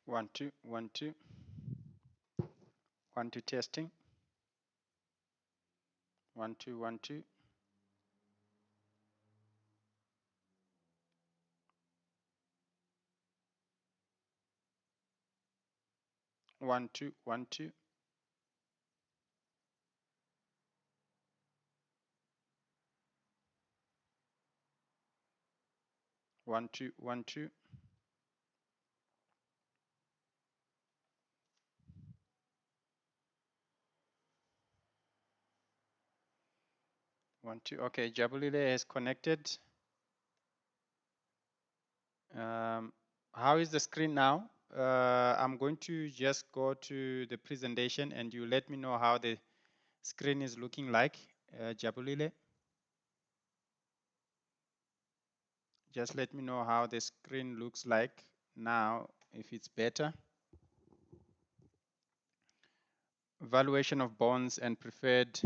1 2 1 2 1 2 testing 1 2 1 2 1 2 1 2 1 2 1 2 1 2. Okay, Jabulile is connected. How is the screen now? I'm going to just go to the presentation and you let me know how the screen is looking like, Jabulile. Just let me know how the screen looks like now, if it's better. Valuation of bonds and preferred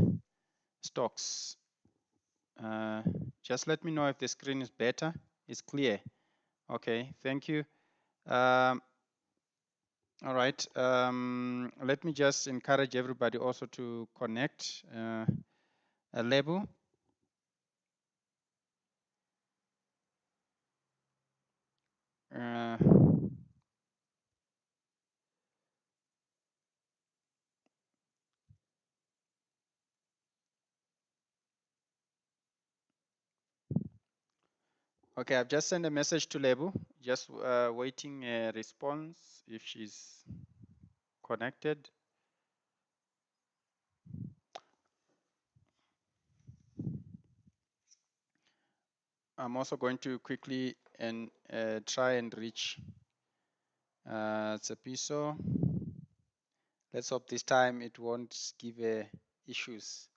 stocks. Just let me know if the screen is better, it's clear. Okay, thank you. All right, let me just encourage everybody also to connect. Lebu. Uh, okay, I've just sent a message to Lebu, just waiting a response if she's connected. I'm also going to quickly and try and reach Tsepiso. Let's hope this time it won't give issues.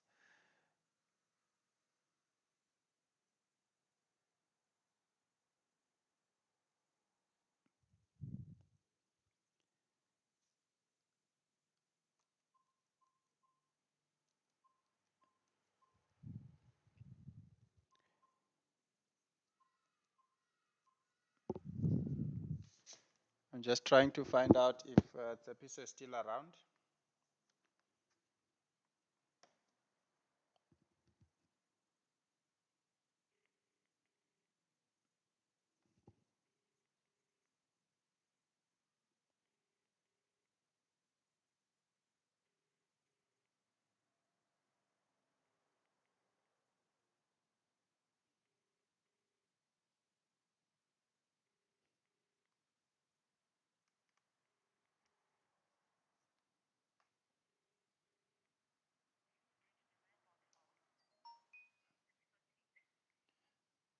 I'm just trying to find out if Tsepiso is still around.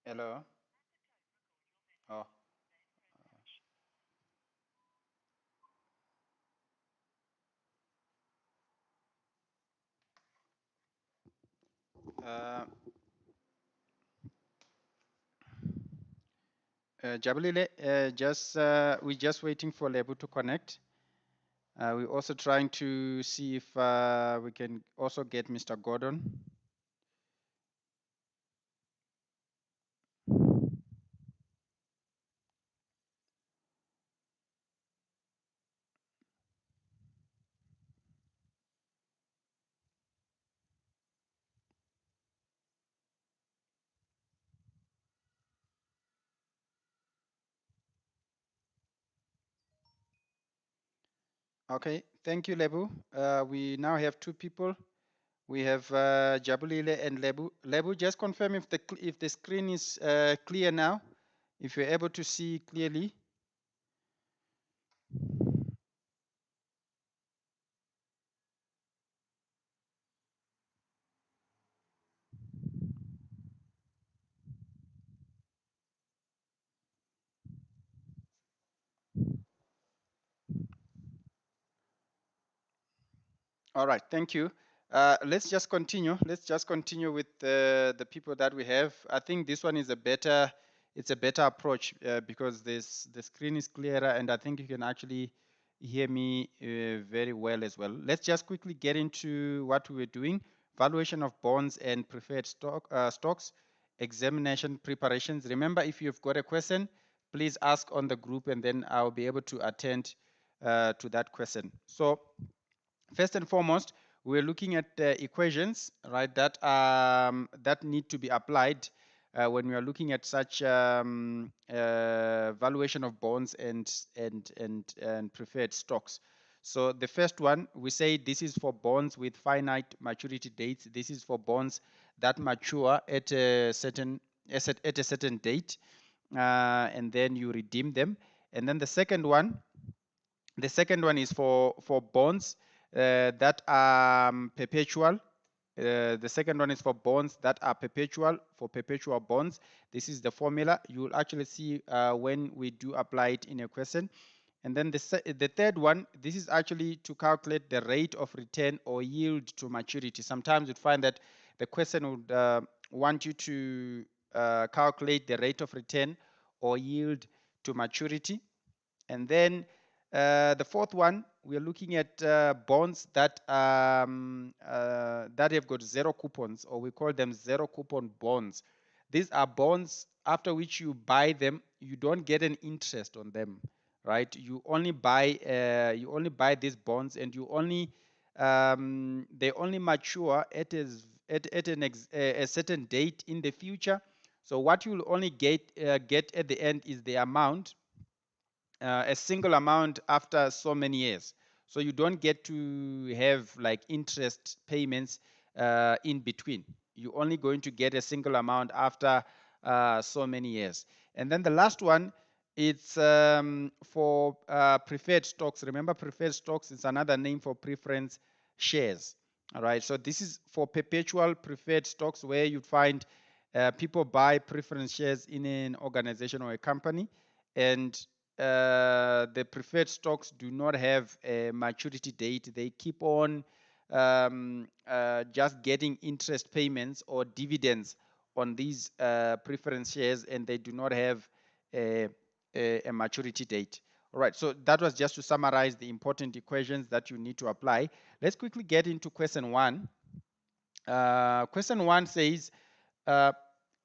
Hello. Oh. Uh, Jabulile, we're just waiting for Lebu to connect. We're also trying to see if we can also get Mr. Gordon. Okay, thank you, Lebu. We now have two people. We have Jabulile and Lebu. Lebu, just confirm if the screen is clear now, if you're able to see clearly. All right, thank you. Let's just continue. Let's just continue with the people that we have. I think this one is it's a better approach because the screen is clearer and I think you can actually hear me very well as well. Let's just quickly get into what we were doing. Valuation of bonds and preferred stocks, examination preparations. Remember, if you've got a question, please ask on the group and then I'll be able to attend to that question. So first and foremost, we're looking at equations, right, that need to be applied when we are looking at such valuation of bonds and preferred stocks. So the first one, we say this is for bonds with finite maturity dates. This is for bonds that mature at a certain date, and then you redeem them. And then the second one is for bonds that are perpetual. The second one is for bonds that are perpetual, for perpetual bonds. This is the formula. You will actually see when we do apply it in a question. And then the third one, this is actually to calculate the rate of return or yield to maturity. Sometimes you'd find that the question would want you to calculate the rate of return or yield to maturity. And then the fourth one, we are looking at bonds that that have got zero coupons, or we call them zero coupon bonds. These are bonds after which you buy them, you don't get an interest on them, right? You only buy these bonds, and you only they only mature at a certain date in the future. So what you'll only get at the end is the amount, a single amount after so many years. So you don't get to have like interest payments in between. You're only going to get a single amount after so many years. And then the last one, it's for preferred stocks. Remember, preferred stocks is another name for preference shares. All right. So this is for perpetual preferred stocks, where you find people buy preference shares in an organization or a company, and the preferred stocks do not have a maturity date. They keep on just getting interest payments or dividends on these preference shares, and they do not have a, a maturity date. All right, so that was just to summarize the important equations that you need to apply. Let's quickly get into question one. Question one says, uh,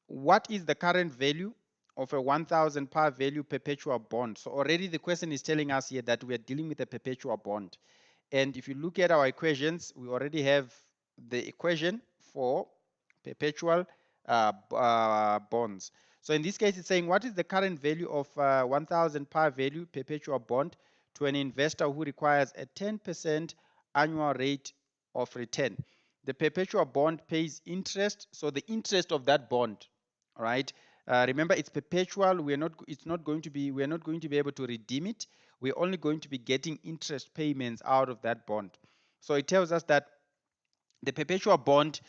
what is the current value of a 1,000 par value perpetual bond? So already the question is telling us here that we are dealing with a perpetual bond. And if you look at our equations, we already have the equation for perpetual bonds. So in this case, it's saying what is the current value of 1,000 par value perpetual bond to an investor who requires a 10% annual rate of return. The perpetual bond pays interest, so the interest of that bond, all right. Remember, it's perpetual. We're not going to be able to redeem it. We're only going to be getting interest payments out of that bond. So it tells us that the perpetual bond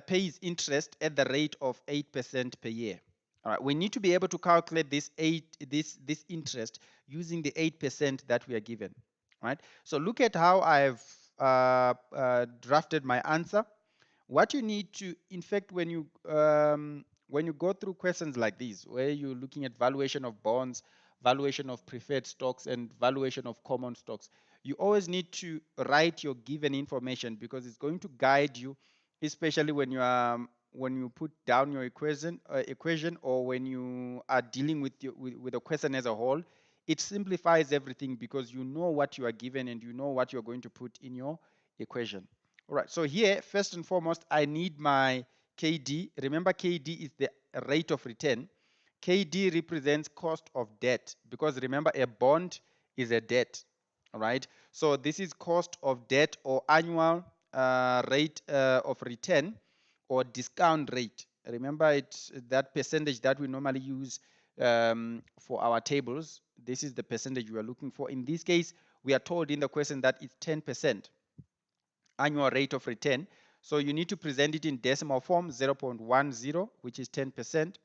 pays interest at the rate of 8% per year. All right, we need to be able to calculate this interest using the 8% that we are given. All right, so look at how I've drafted my answer. What you need to, in fact, when you go through questions like these, where you're looking at valuation of bonds, valuation of preferred stocks, and valuation of common stocks, you always need to write your given information, because it's going to guide you, especially when you put down your equation, or when you are dealing with with the question as a whole. It simplifies everything, because you know what you are given and you know what you're going to put in your equation. All right, so here, first and foremost, I need my KD. Remember, KD is the rate of return. KD represents cost of debt, because remember, a bond is a debt. All right, so this is cost of debt, or annual rate of return, or discount rate. Remember, it's that percentage that we normally use for our tables. This is the percentage we are looking for. In this case, we are told in the question that it's 10% annual rate of return. So you need to present it in decimal form, 0.10, which is 10%.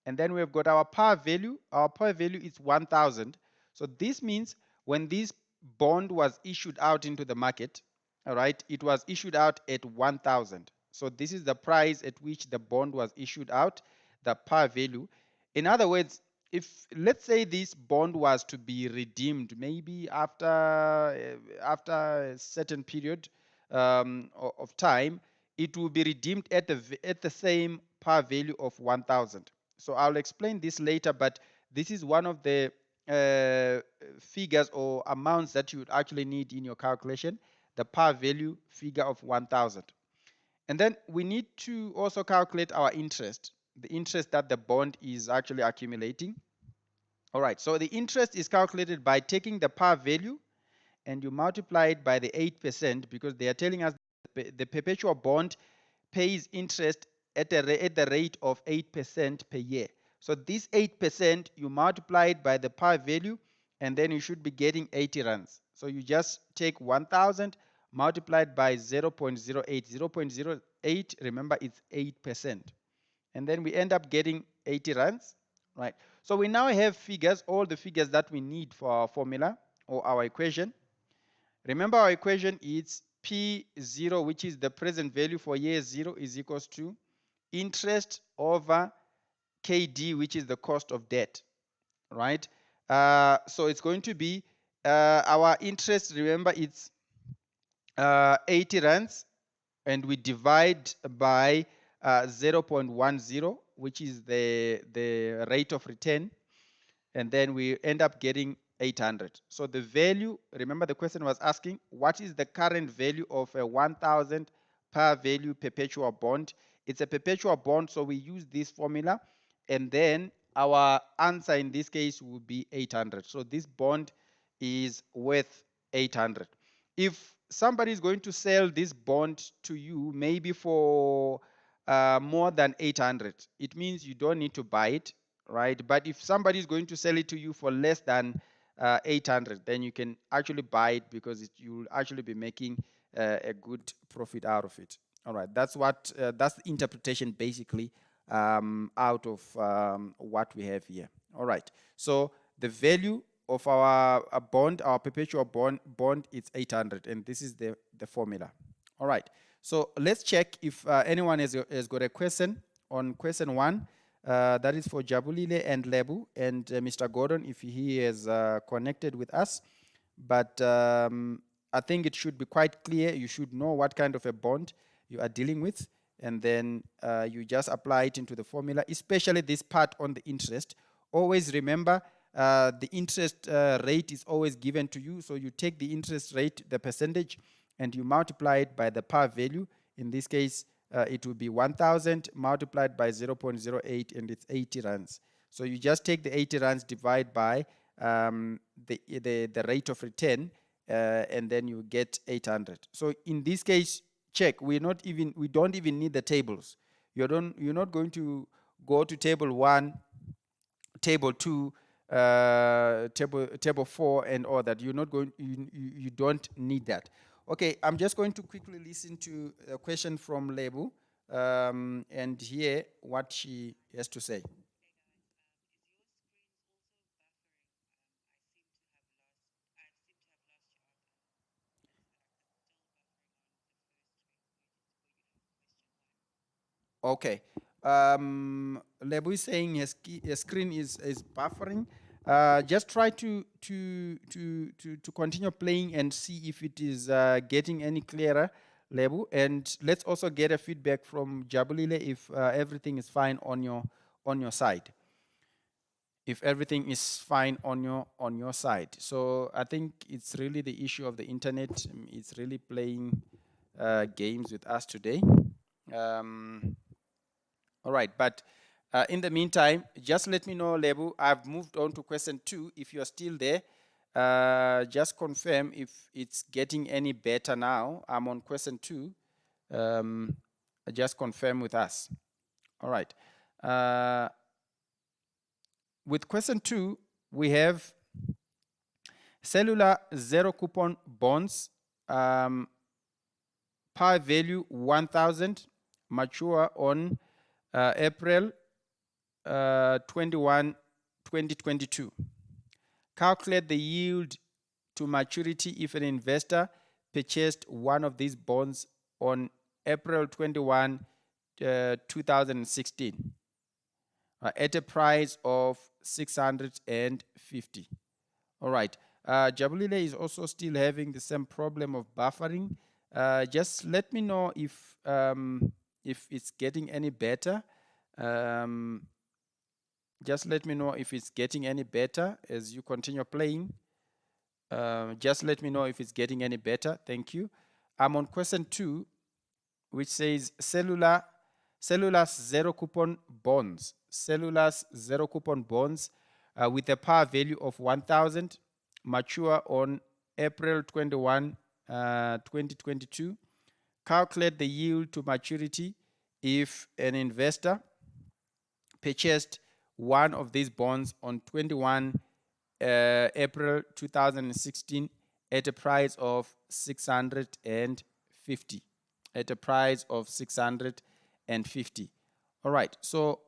And then we've got our par value. Our par value is 1,000. So this means when this bond was issued out into the market, all right, it was issued out at 1,000. So this is the price at which the bond was issued out, the par value. In other words, if let's say this bond was to be redeemed maybe after a certain period of time, it will be redeemed at the same par value of 1,000. So I'll explain this later, but this is one of the figures or amounts that you would actually need in your calculation. The par value figure of 1000. And then we need to also calculate our interest, the interest that the bond is actually accumulating. All right, so the interest is calculated by taking the par value and you multiply it by the 8%, because they are telling us the perpetual bond pays interest at the rate of 8% per year. So this 8%, you multiply it by the par value, and then you should be getting 80 rands. So you just take 1000 multiplied by 0.08. 0.08, remember, it's 8%. And then we end up getting 80 rands, right? So we now have figures, all the figures that we need for our formula or our equation. Remember, our equation is P0, which is the present value for year 0, is equals to interest over KD, which is the cost of debt, right? So it's going to be our interest, remember, it's 80 rands, and we divide by 0.10, which is the rate of return, and then we end up getting 800. So the value, remember the question was asking, what is the current value of a 1000 par value perpetual bond? It's a perpetual bond, so we use this formula, and then our answer in this case will be 800. So this bond is worth 800. If somebody is going to sell this bond to you, maybe for more than 800, it means you don't need to buy it, right? But if somebody is going to sell it to you for less than 800, then you can actually buy it, because you'll actually be making a good profit out of it. All right, that's the interpretation basically out of what we have here. All right, so the value of our bond, our perpetual bond, it's 800, and this is the formula. All right, so let's check if anyone has got a question on question 1. That is for Jabulile and Lebu, and Mr. Gordon, if he is connected with us. But I think it should be quite clear. You should know what kind of a bond you are dealing with, and then you just apply it into the formula, especially this part on the interest. Always remember, the interest rate is always given to you. So you take the interest rate, the percentage, and you multiply it by the par value. In this case, it will be 1000 multiplied by 0.08, and it's 80 rands. So you just take the 80 rands, divide by the rate of return, and then you get 800. So in this case, check, we don't even need the tables. You're not going to go to table 1, table 2, table 4, and all that. You don't need that. Okay, I'm just going to quickly listen to a question from Lebu and hear what she has to say. Okay. Lebu is saying his screen is buffering. Just try to continue playing and see if it is getting any clearer, Lebu. And let's also get a feedback from Jabulile if everything is fine on your side. If everything is fine on your side. So I think it's really the issue of the internet. It's really playing games with us today. All right, but in the meantime, just let me know, Lebu. I've moved on to question 2. If you're still there, just confirm if it's getting any better now. I'm on question 2. Just confirm with us. All right. With question 2, we have cellular zero coupon bonds, par value 1000, mature on April 21, 2022. Calculate the yield to maturity if an investor purchased one of these bonds on April 21, 2016 at a price of 650. All right. Jabulile is also still having the same problem of buffering. Just let me know if it's getting any better. Just let me know if it's getting any better as you continue playing. Just let me know if it's getting any better. Thank you. I'm on question 2, which says cellulose zero coupon bonds. Cellulose zero coupon bonds with a par value of 1,000 mature on April 21, 2022. Calculate the yield to maturity if an investor purchased one of these bonds on 21 April 2016 at a price of 650. At a price of 650. All right. So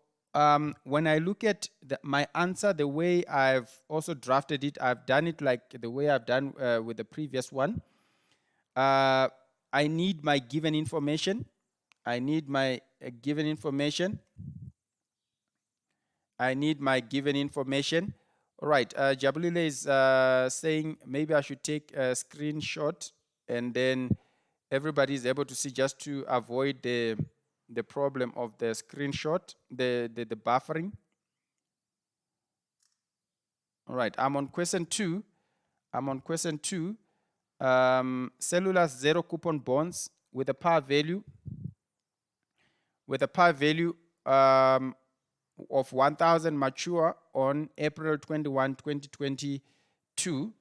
when I look at my answer, the way I've also drafted it, I've done it like the way I've done with the previous one. I need my given information. I need my given information. I need my given information. All right, Jabulile is saying maybe I should take a screenshot and then everybody is able to see, just to avoid the problem of the screenshot, the buffering. All right, I'm on question 2. I'm on question 2. Cellulose zero coupon bonds with a par value of 1,000 mature on April 21, 2022.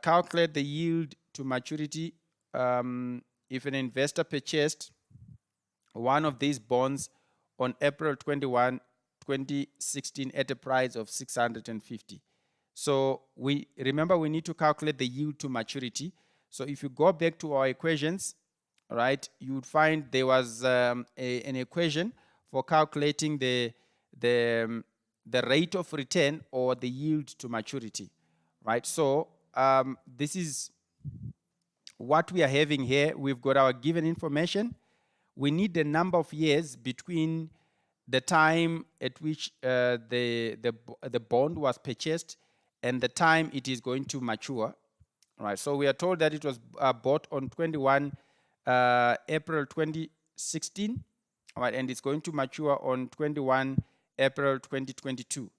Calculate the yield to maturity if an investor purchased one of these bonds on April 21, 2016 at a price of 650. So we remember we need to calculate the yield to maturity. So if you go back to our equations, right, you would find there was an equation for calculating the rate of return or the yield to maturity, right? So this is what we are having here. We've got our given information. We need the number of years between the time at which the bond was purchased and the time it is going to mature. Right. So we are told that it was bought on 21 April 2016, right, and it's going to mature on 21 April 2022.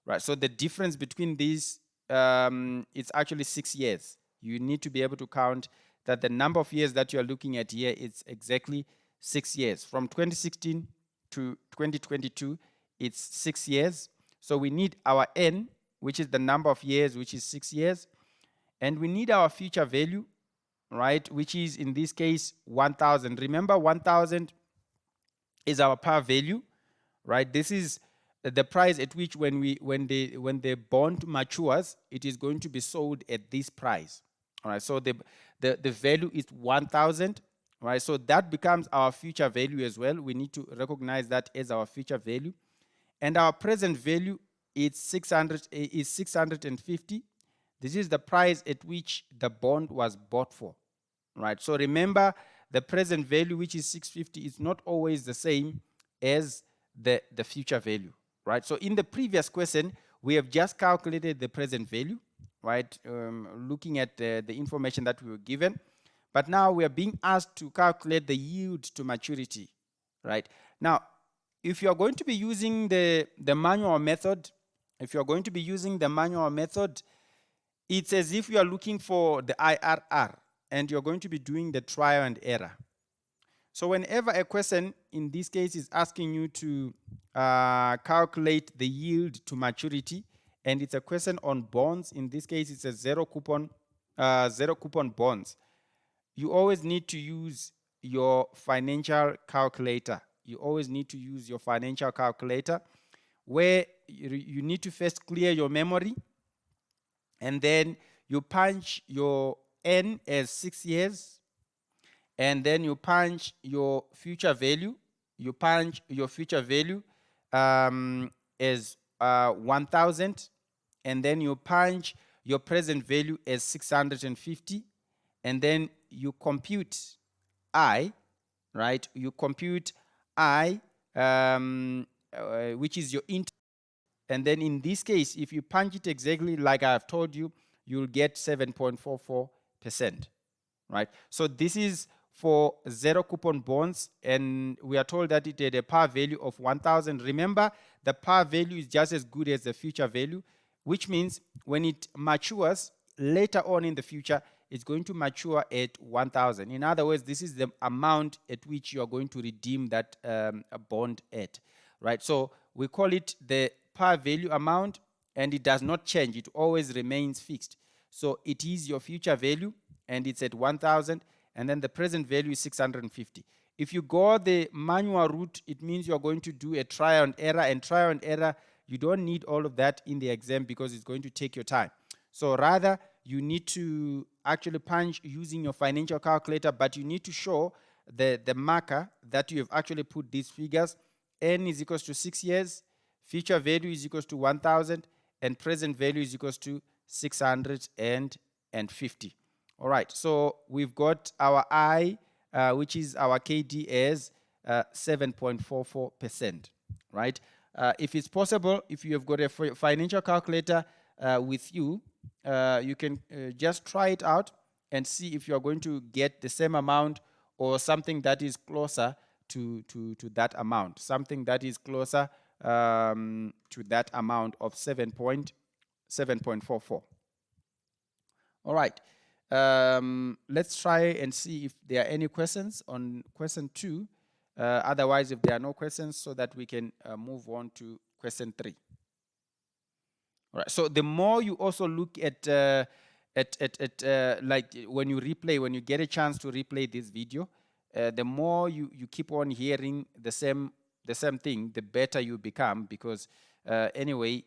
Right. So the difference between these it's actually 6 years. You need to be able to count that the number of years that you are looking at here is exactly 6 years. From 2016 to 2022, it's 6 years. So we need our N, which is the number of years, which is 6 years. And we need our future value, right, which is in this case 1,000. Remember, 1,000 is our par value, right? This is the price at which when the bond matures, it is going to be sold at this price. All right, so the value is 1,000, right? So that becomes our future value as well. We need to recognize that as our future value. And our present value is 650. This is the price at which the bond was bought for, right? So remember, the present value, which is 650, is not always the same as the future value, right? So in the previous question, we have just calculated the present value, right? Looking at the information that we were given. But now we are being asked to calculate the yield to maturity, right? Now, if you are going to be using the manual method, it's as if you are looking for the IRR and you're going to be doing the trial and error. So whenever a question in this case is asking you to calculate the yield to maturity, and it's a question on bonds, in this case it's a zero coupon bonds, you always need to use your financial calculator. You always need to use your financial calculator, where you need to first clear your memory, and then you punch your N as 6 years, and then you punch your future value. You punch your future value as 1,000, and then you punch your present value as 650, and then you compute I, right? You compute I, which is your interest. And then in this case, if you punch it exactly like I've told you, you'll get 7.44%, right? So this is for zero coupon bonds, and we are told that it had a par value of 1,000. Remember, the par value is just as good as the future value, which means when it matures later on in the future, it's going to mature at 1,000. In other words, this is the amount at which you are going to redeem that bond at, right? So we call it the par value amount, and it does not change. It always remains fixed. So it is your future value, and it's at 1,000, and then the present value is 650. If you go the manual route, it means you're going to do a trial and error, and trial and error, you don't need all of that in the exam because it's going to take your time. So rather, you need to actually punch using your financial calculator, but you need to show the marker that you have actually put these figures. N is equals to 6 years, future value is equals to 1,000, and present value is equals to 650. All right, so we've got our I, which is our KD, as 7.44%, right? If it's possible, if you have got a financial calculator with you, you can just try it out and see if you're going to get the same amount or something that is closer to that amount, something that is closer to that amount of 7.44. All right. Let's try and see if there are any questions on question 2. Otherwise, if there are no questions, so that we can move on to question 3. All right. So the more you also look at like when you replay, when you get a chance to replay this video, the more you keep on hearing the same thing, the better you become, because anyway,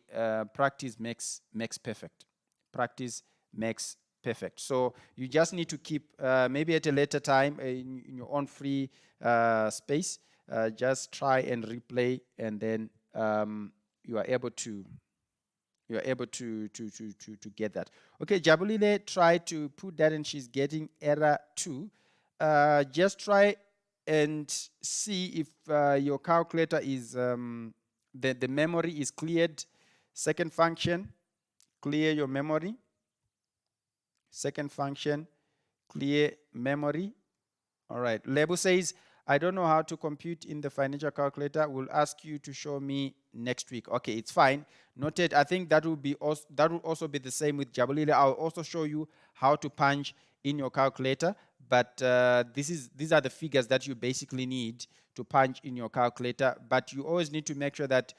practice makes perfect. Practice makes perfect. So you just need to keep maybe at a later time in your own free space, just try and replay, and then you are able to get that. Okay, Jabulile tried to put that, and she's getting error 2. Just try and see if your calculator is the memory is cleared. Second function, clear your memory. Second function, clear memory. All right. Lebu says, I don't know how to compute in the financial calculator. We'll ask you to show me next week. Okay, it's fine. Noted. I think that will also be the same with Jabulile. I'll also show you how to punch in your calculator. But these are the figures that you basically need to punch in your calculator. But you always need to make sure that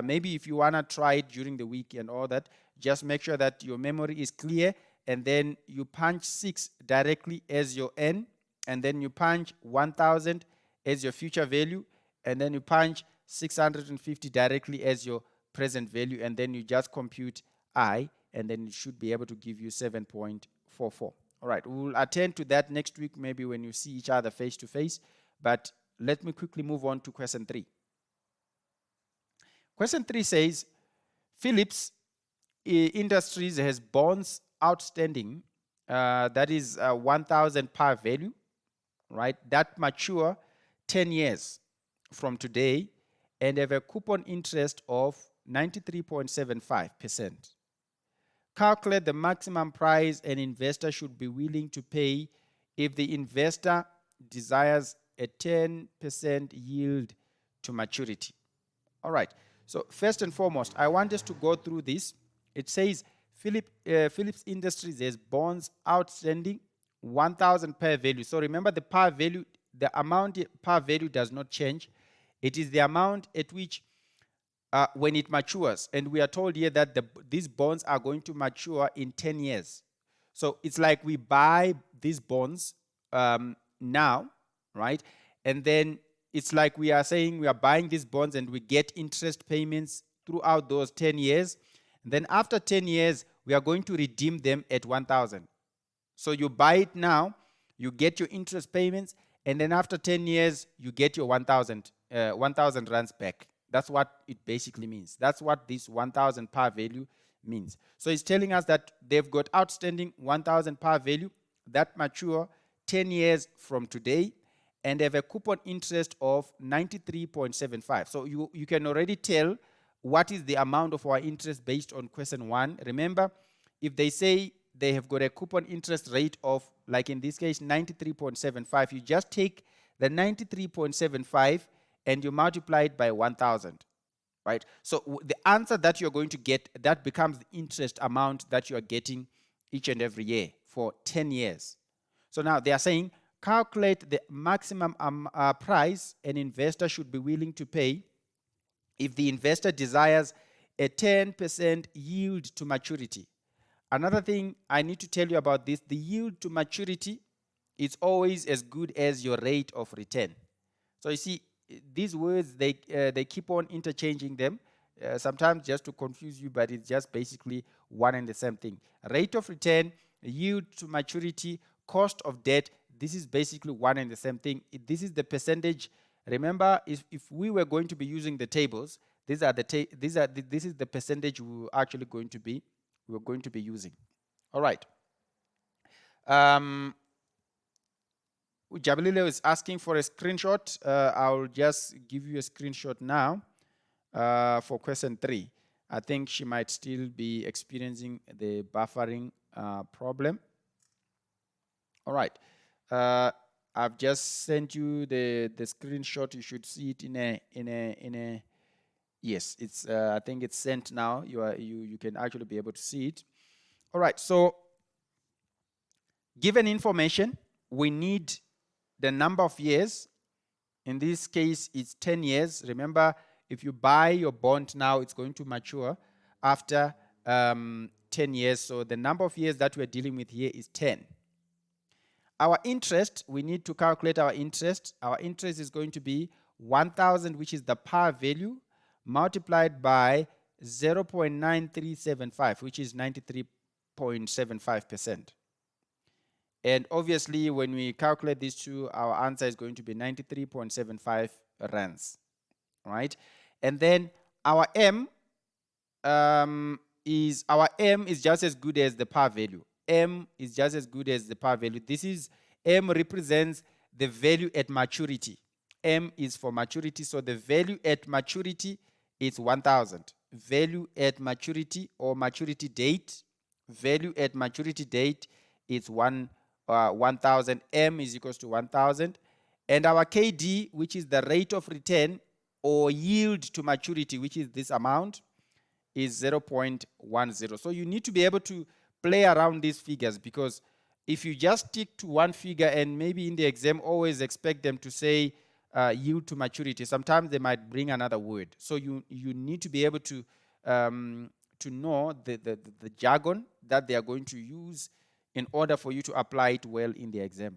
maybe if you want to try it during the week and all that, just make sure that your memory is clear, and then you punch 6 directly as your N, and then you punch 1,000 as your future value, and then you punch 650 directly as your present value, and then you just compute I, and then it should be able to give you 7.44. All right, we'll attend to that next week, maybe when you see each other face to face, but let me quickly move on to question 3. Question 3 says, Philips Industries has bonds outstanding, that is 1,000 par value, right, that mature 10 years from today and have a coupon interest of 93.75%. Calculate the maximum price an investor should be willing to pay if the investor desires a 10% yield to maturity. All right. So first and foremost, I want us to go through this. It says Philips Industries has bonds outstanding 1,000 par value. So remember, the par value, the amount par value does not change. It is the amount at which when it matures. And we are told here that these bonds are going to mature in 10 years. So it's like we buy these bonds now, right? And then it's like we are saying we are buying these bonds and we get interest payments throughout those 10 years. And then after 10 years, we are going to redeem them at 1,000. So you buy it now, you get your interest payments, and then after 10 years, you get your 1,000 rands back. That's what it basically means. That's what this 1,000 par value means. So it's telling us that they've got outstanding 1,000 par value that mature 10 years from today and have a coupon interest of 93.75. So you can already tell what is the amount of our interest based on question 1. Remember, if they say they have got a coupon interest rate of, like in this case, 93.75. You just take the 93.75 and you multiply it by 1,000, right? So the answer that you're going to get, that becomes the interest amount that you are getting each and every year for 10 years. So now they are saying, calculate the maximum price an investor should be willing to pay if the investor desires a 10% yield to maturity. Another thing I need to tell you about this, the yield to maturity is always as good as your rate of return. So you see, these words, they keep on interchanging them, sometimes just to confuse you, but it's just basically one and the same thing. Rate of return, yield to maturity, cost of debt, this is basically one and the same thing. This is the percentage. Remember, if we were going to be using the tables, this is the percentage we're actually going to be using. All right. Jabilile is asking for a screenshot. I'll just give you a screenshot now for question 3. I think she might still be experiencing the buffering problem. All right. I've just sent you the screenshot. You should see it in a yes, it's I think it's sent now. You can actually be able to see it. All right. So given information, we need the number of years. In this case, it's 10 years. Remember, if you buy your bond now, it's going to mature after 10 years. So the number of years that we're dealing with here is 10. Our interest, we need to calculate our interest. Our interest is going to be 1,000, which is the par value, multiplied by 0.9375, which is 93.75%. And obviously, when we calculate these two, our answer is going to be 93.75 rands, right? And then our M is just as good as the par value. M is just as good as the par value. M represents the value at maturity. M is for maturity, so the value at maturity is 1,000. Value at maturity or maturity date, value at maturity date is 1,000. M is equals to 1,000. And our KD, which is the rate of return or yield to maturity, which is this amount, is 0.10. So you need to be able to play around these figures, because if you just stick to one figure and maybe in the exam always expect them to say yield to maturity, sometimes they might bring another word. So you need to be able to know the jargon that they are going to use in order for you to apply it well in the exam.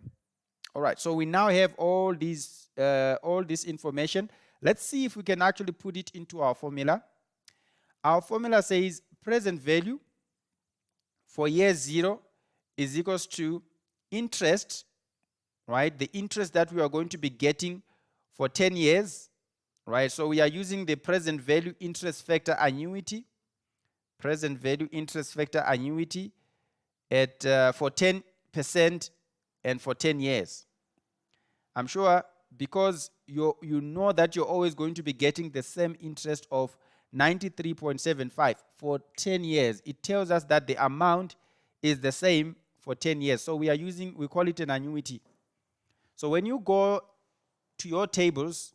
All right, so we now have all this information. Let's see if we can actually put it into our formula. Our formula says present value for year 0 is equals to interest, right? The interest that we are going to be getting for 10 years, right? So we are using the present value interest factor annuity, present value interest factor annuity at for 10% and for 10 years. I'm sure because you know that you're always going to be getting the same interest of 93.75 for 10 years. It tells us that the amount is the same for 10 years. So we call it an annuity. So when you go to your tables,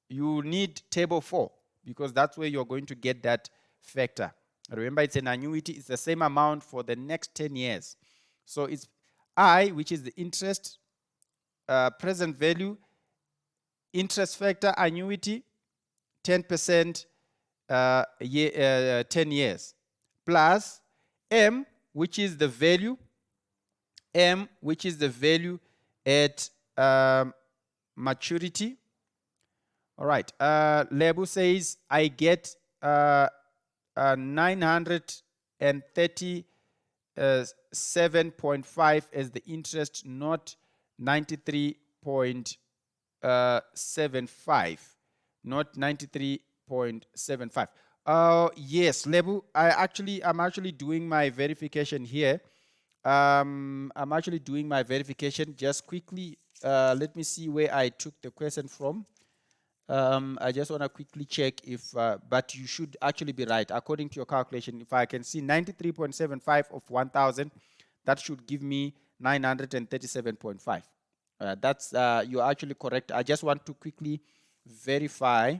you need table 4, because that's where you're going to get that factor. Remember, it's an annuity. It's the same amount for the next 10 years. So it's I, which is the interest, present value, interest factor, annuity, 10%, 10 years, plus M, which is the value, at maturity. All right. Lebu says I get 937.5 as the interest, not 93.75, not 93.75. Yes, Lebu, I'm actually doing my verification here. I'm actually doing my verification just quickly. Let me see where I took the question from. I just want to quickly check if, but you should actually be right. According to your calculation, if I can see 93.75 of 1,000, That should give me 937.5. That's you're actually correct. I just want to quickly verify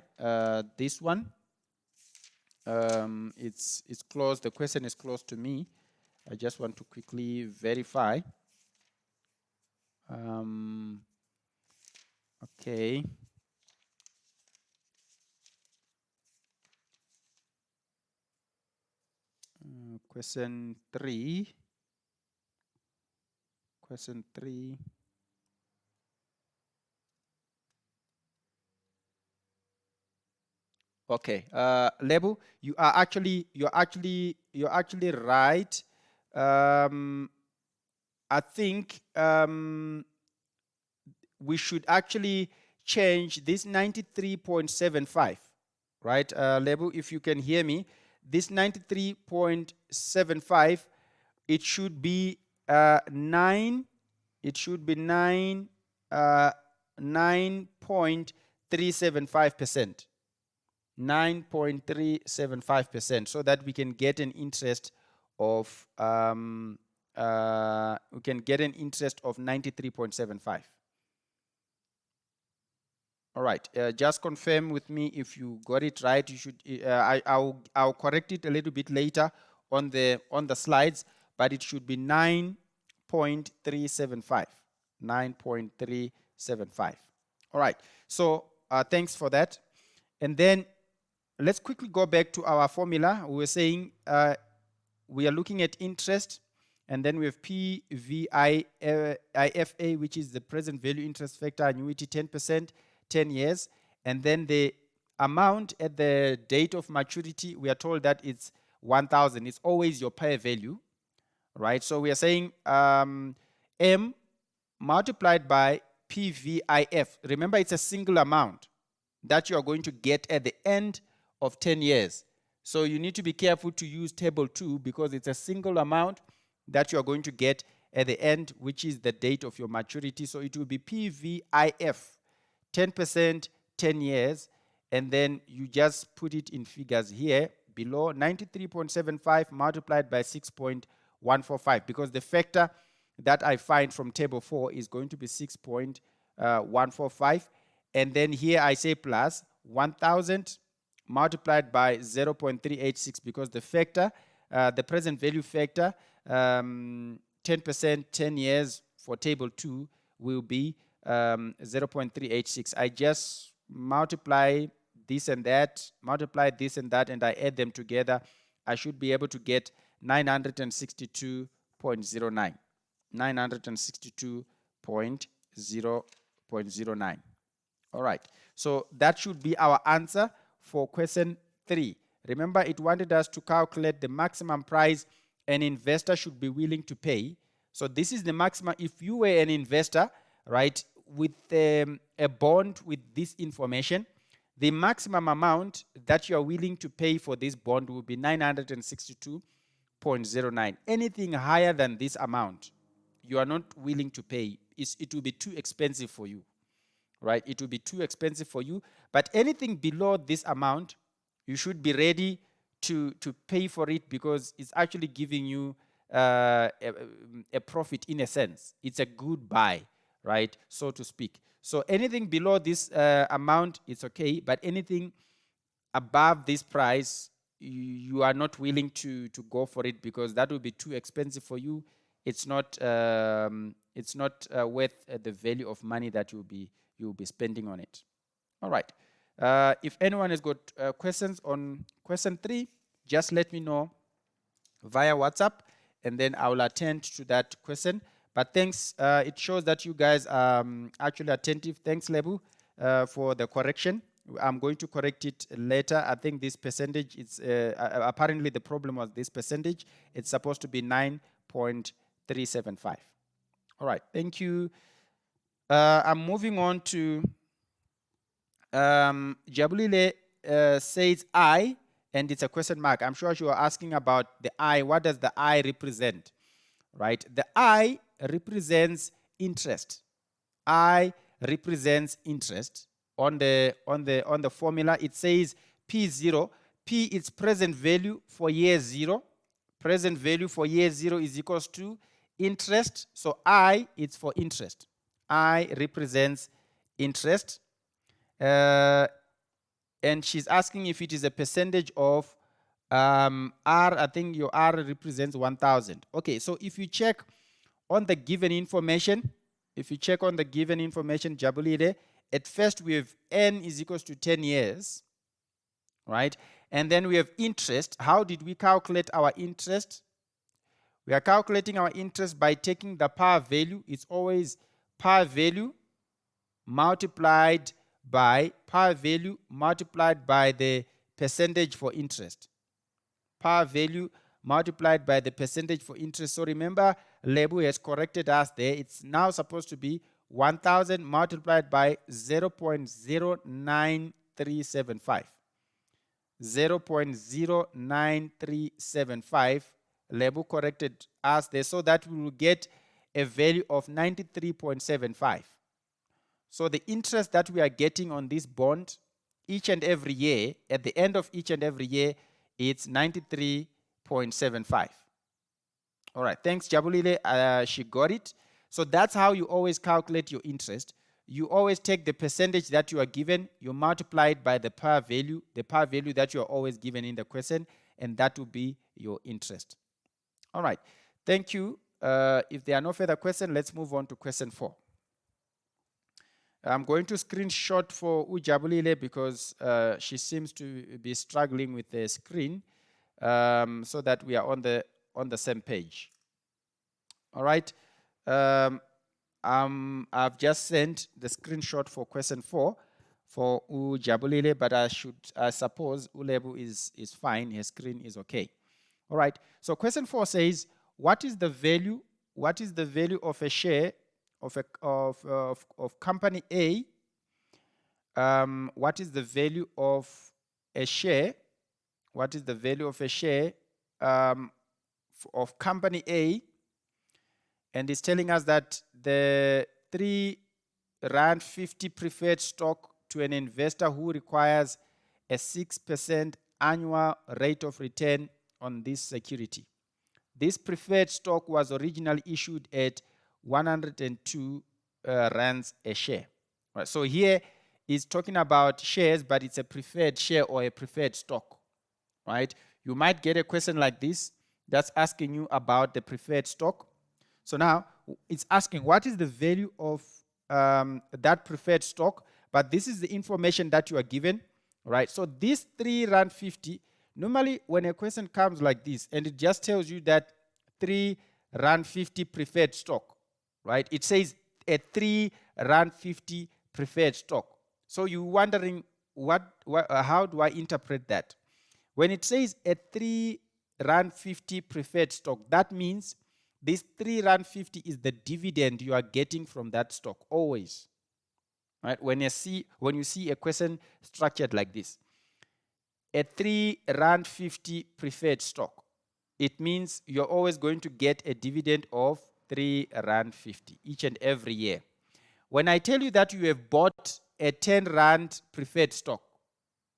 this one. It's closed. The question is closed to me. I just want to quickly verify. Okay. Question 3. Question 3. Okay, Lebu, you're actually right. I think we should actually change this 93.75, right, Lebu? If you can hear me, this 93.75, it should be 9. It should be 9.375%. 9.375%, so that we can get an interest of 93.75. All right, just confirm with me if you got it right. You should. I'll correct it a little bit later on the slides, but it should be 9.375. 9.375. All right. So thanks for that. And then let's quickly go back to our formula. We were saying we are looking at interest, and then we have PVIFA, which is the present value interest factor annuity, 10%, 10 years. And then the amount at the date of maturity, we are told that it's 1,000. It's always your par value, right? So we are saying M multiplied by PVIF. Remember, it's a single amount that you are going to get at the end of 10 years. So you need to be careful to use table 2 because it's a single amount that you are going to get at the end, which is the date of your maturity. So it will be PVIF, 10%, 10 years, and then you just put it in figures here below, 93.75 multiplied by 6.145, because the factor that I find from table 4 is going to be 6.145. And then here I say plus 1,000 multiplied by 0.386, because the factor, the present value factor, 10%, 10 years for table 2 will be 0.386. I just multiply this and that, and I add them together. I should be able to get 962.09. 962.0.09. All right. So that should be our answer for question 3. Remember, it wanted us to calculate the maximum price an investor should be willing to pay. So this is the maximum. If you were an investor, right, with a bond with this information, the maximum amount that you are willing to pay for this bond will be 962.09. Anything higher than this amount, you are not willing to pay. It will be too expensive for you, right? It will be too expensive for you. But anything below this amount, you should be ready to pay for it, because it's actually giving you a profit in a sense. It's a good buy, right, so to speak. So anything below this amount, it's okay. But anything above this price, you are not willing to go for it, because that will be too expensive for you. It's not worth the value of money that you'll be spending on it. All right. If anyone has got questions on question 3, just let me know via WhatsApp, and then I will attend to that question. But thanks. It shows that you guys are actually attentive. Thanks, Lebu, for the correction. I'm going to correct it later. I think this percentage, it's apparently the problem was this percentage. It's supposed to be 9.375. All right. Thank you. I'm moving on to Jabulile says I, and it's a question mark. I'm sure you are asking about the I. What does the I represent? Right? The I represents interest. I represents interest. On the formula, it says P0. P is present value for year 0. Present value for year 0 is equals to interest. So I, it's for interest. I represents interest. And she's asking if it is a percentage of R. I think your R represents 1,000. Okay, so if you check on the given information, Jabulile, at first we have N is equals to 10 years, right? And then we have interest. How did we calculate our interest? We are calculating our interest by taking the par value. It's always par value multiplied by the percentage for interest. Par value multiplied by the percentage for interest. So remember, Lebu has corrected us there. It's now supposed to be 1,000 multiplied by 0.09375. 0.09375. Lebu corrected us there, so that we will get a value of 93.75. So the interest that we are getting on this bond each and every year, at the end of each and every year, it's 93.75. All right, thanks, Jabulile. She got it. So that's how you always calculate your interest. You always take the percentage that you are given, you multiply it by the par value that you are always given in the question, and that will be your interest. All right, thank you. If there are no further questions, let's move on to question 4. I'm going to screenshot for Ujabulile because she seems to be struggling with the screen, so that we are on the same page. All right. I've just sent the screenshot for question 4 for Ujabulile, but I suppose Ulebu is fine. Her screen is okay. All right. So question 4 says, what is the value of a share of company A? What is the value of a share? What is the value of a share of company A? And it's telling us that the 3 Rand 50 preferred stock to an investor who requires a 6% annual rate of return on this security. This preferred stock was originally issued at 102 rands a share. Right, so here is talking about shares, but it's a preferred share or a preferred stock. Right? You might get a question like this that's asking you about the preferred stock. So now it's asking what is the value of that preferred stock, but this is the information that you are given, right? So this 3 Rand 50, normally when a question comes like this and it just tells you that 3 Rand 50 preferred stock, right? It says a 3 Rand 50 preferred stock. So you're wondering how do I interpret that? When it says a 3 Rand 50 preferred stock, that means this 3 Rand 50 is the dividend you are getting from that stock always. Right? When you see a question structured like this, a 3 Rand 50 preferred stock, it means you're always going to get a dividend of 3 Rand 50 each and every year. When I tell you that you have bought a 10 Rand preferred stock,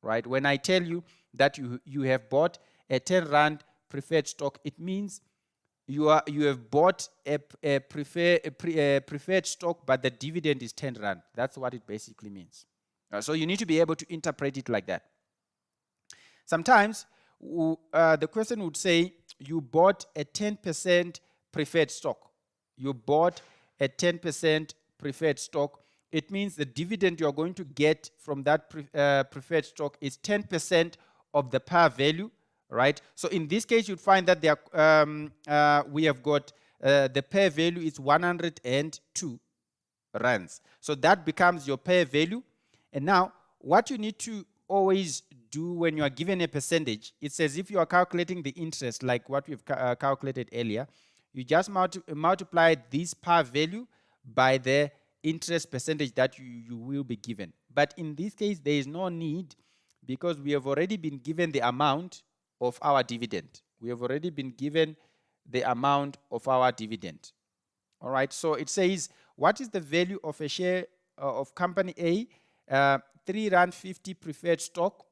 right? When I tell you that you have bought a 10 Rand preferred stock, it means you have bought a preferred stock, but the dividend is 10 Rand. That's what it basically means. So you need to be able to interpret it like that. Sometimes the question would say you bought a 10% preferred stock. You bought a 10% preferred stock. It means the dividend you're going to get from that preferred stock is 10% of the par value. Right. So in this case, you'd find that we have got the par value is 102 rands. So that becomes your par value. And now, what you need to always do when you are given a percentage, it's as if you are calculating the interest, like what we've calculated earlier. You just multiply this par value by the interest percentage that you will be given. But in this case, there is no need because we have already been given the amount of our dividend. We have already been given the amount of our dividend. All right, so it says, what is the value of a share of company A, 3 Rand 50 preferred stock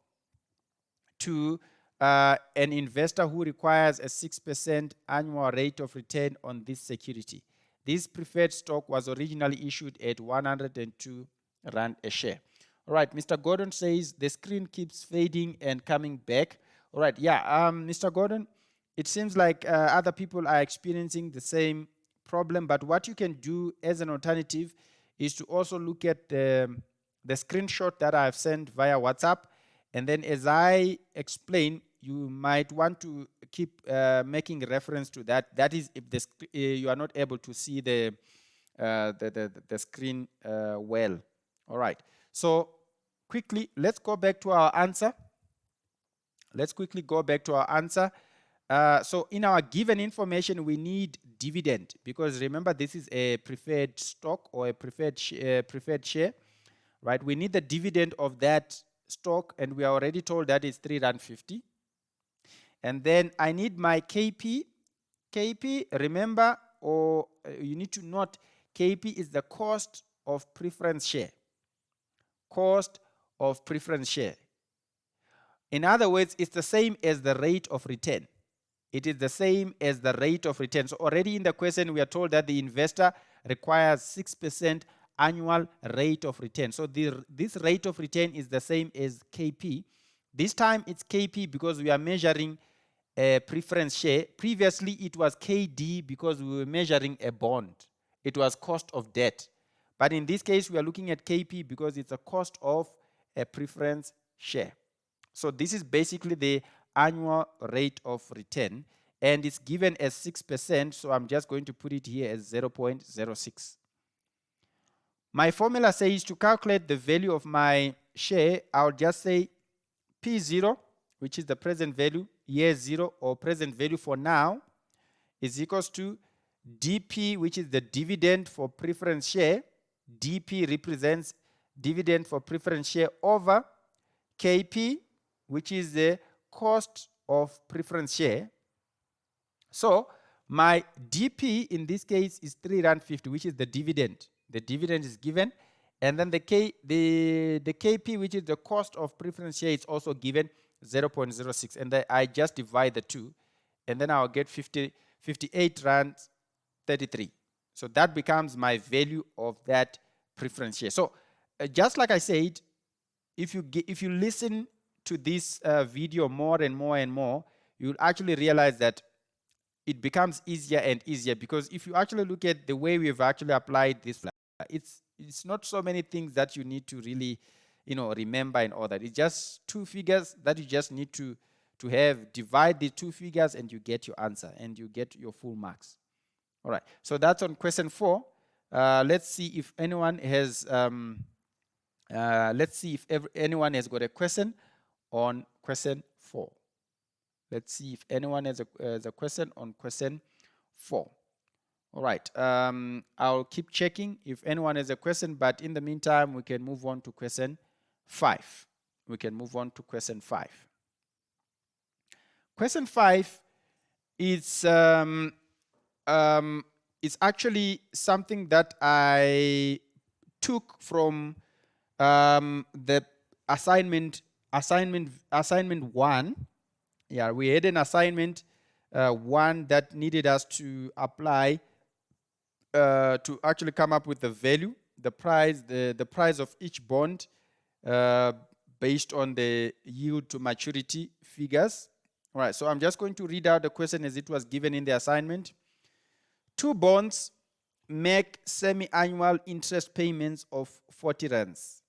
to an investor who requires a 6% annual rate of return on this security. This preferred stock was originally issued at 102 Rand a share. All right, Mr. Gordon says the screen keeps fading and coming back. All right, yeah, Mr. Gordon, it seems like other people are experiencing the same problem, but what you can do as an alternative is to also look at the screenshot that I've sent via WhatsApp. And then as I explain, you might want to keep making reference to that. That is if you are not able to see the screen well. All right. So quickly, let's go back to our answer. Let's quickly go back to our answer. So in our given information, we need dividend because remember this is a preferred stock or a preferred share, right? We need the dividend of that stock, and we are already told that is 3 Rand 50. And then I need my KP. KP, remember, or you need to note, KP is the cost of preference share. Cost of preference share. In other words, it's the same as the rate of return. It is the same as the rate of return. So already in the question, we are told that the investor requires 6% annual rate of return. So this rate of return is the same as KP. This time it's KP because we are measuring a preference share. Previously, it was KD because we were measuring a bond. It was cost of debt. But in this case, we are looking at KP because it's a cost of a preference share. So this is basically the annual rate of return, and it's given as 6%, so I'm just going to put it here as 0.06. My formula says to calculate the value of my share, I'll just say P0, which is the present value, year 0, or present value for now, is equals to DP, which is the dividend for preference share. DP represents dividend for preference share over KP, which is the cost of preference share. So my DP in this case is 3 Rand 50, which is the dividend. The dividend is given, and then the KP, which is the cost of preference share, is also given 0.06, and I just divide the two, and then I'll get 58 Rand 33. So that becomes my value of that preference share. So just like I said, if you listen to this video more and more and more, you'll actually realize that it becomes easier and easier, because if you actually look at the way we've actually applied this, it's not so many things that you need to really remember and all that. It's just two figures that you just need to have. Divide the two figures and you get your answer and you get your full marks. All right, so that's on question 4. Let's see if anyone has anyone has got a question on question 4. Let's see if anyone has a question on question 4. All right, I'll keep checking if anyone has a question, but in the meantime, we can move on to question 5. We can move on to question 5. Question 5 is actually something that I took from the assignment 1. Yeah, we had an assignment 1 that needed us to apply to actually come up with the value, the price, the price of each bond based on the yield to maturity figures. All right, so I'm just going to read out the question as it was given in the assignment. 2 bonds make semi-annual interest payments of 40 rands.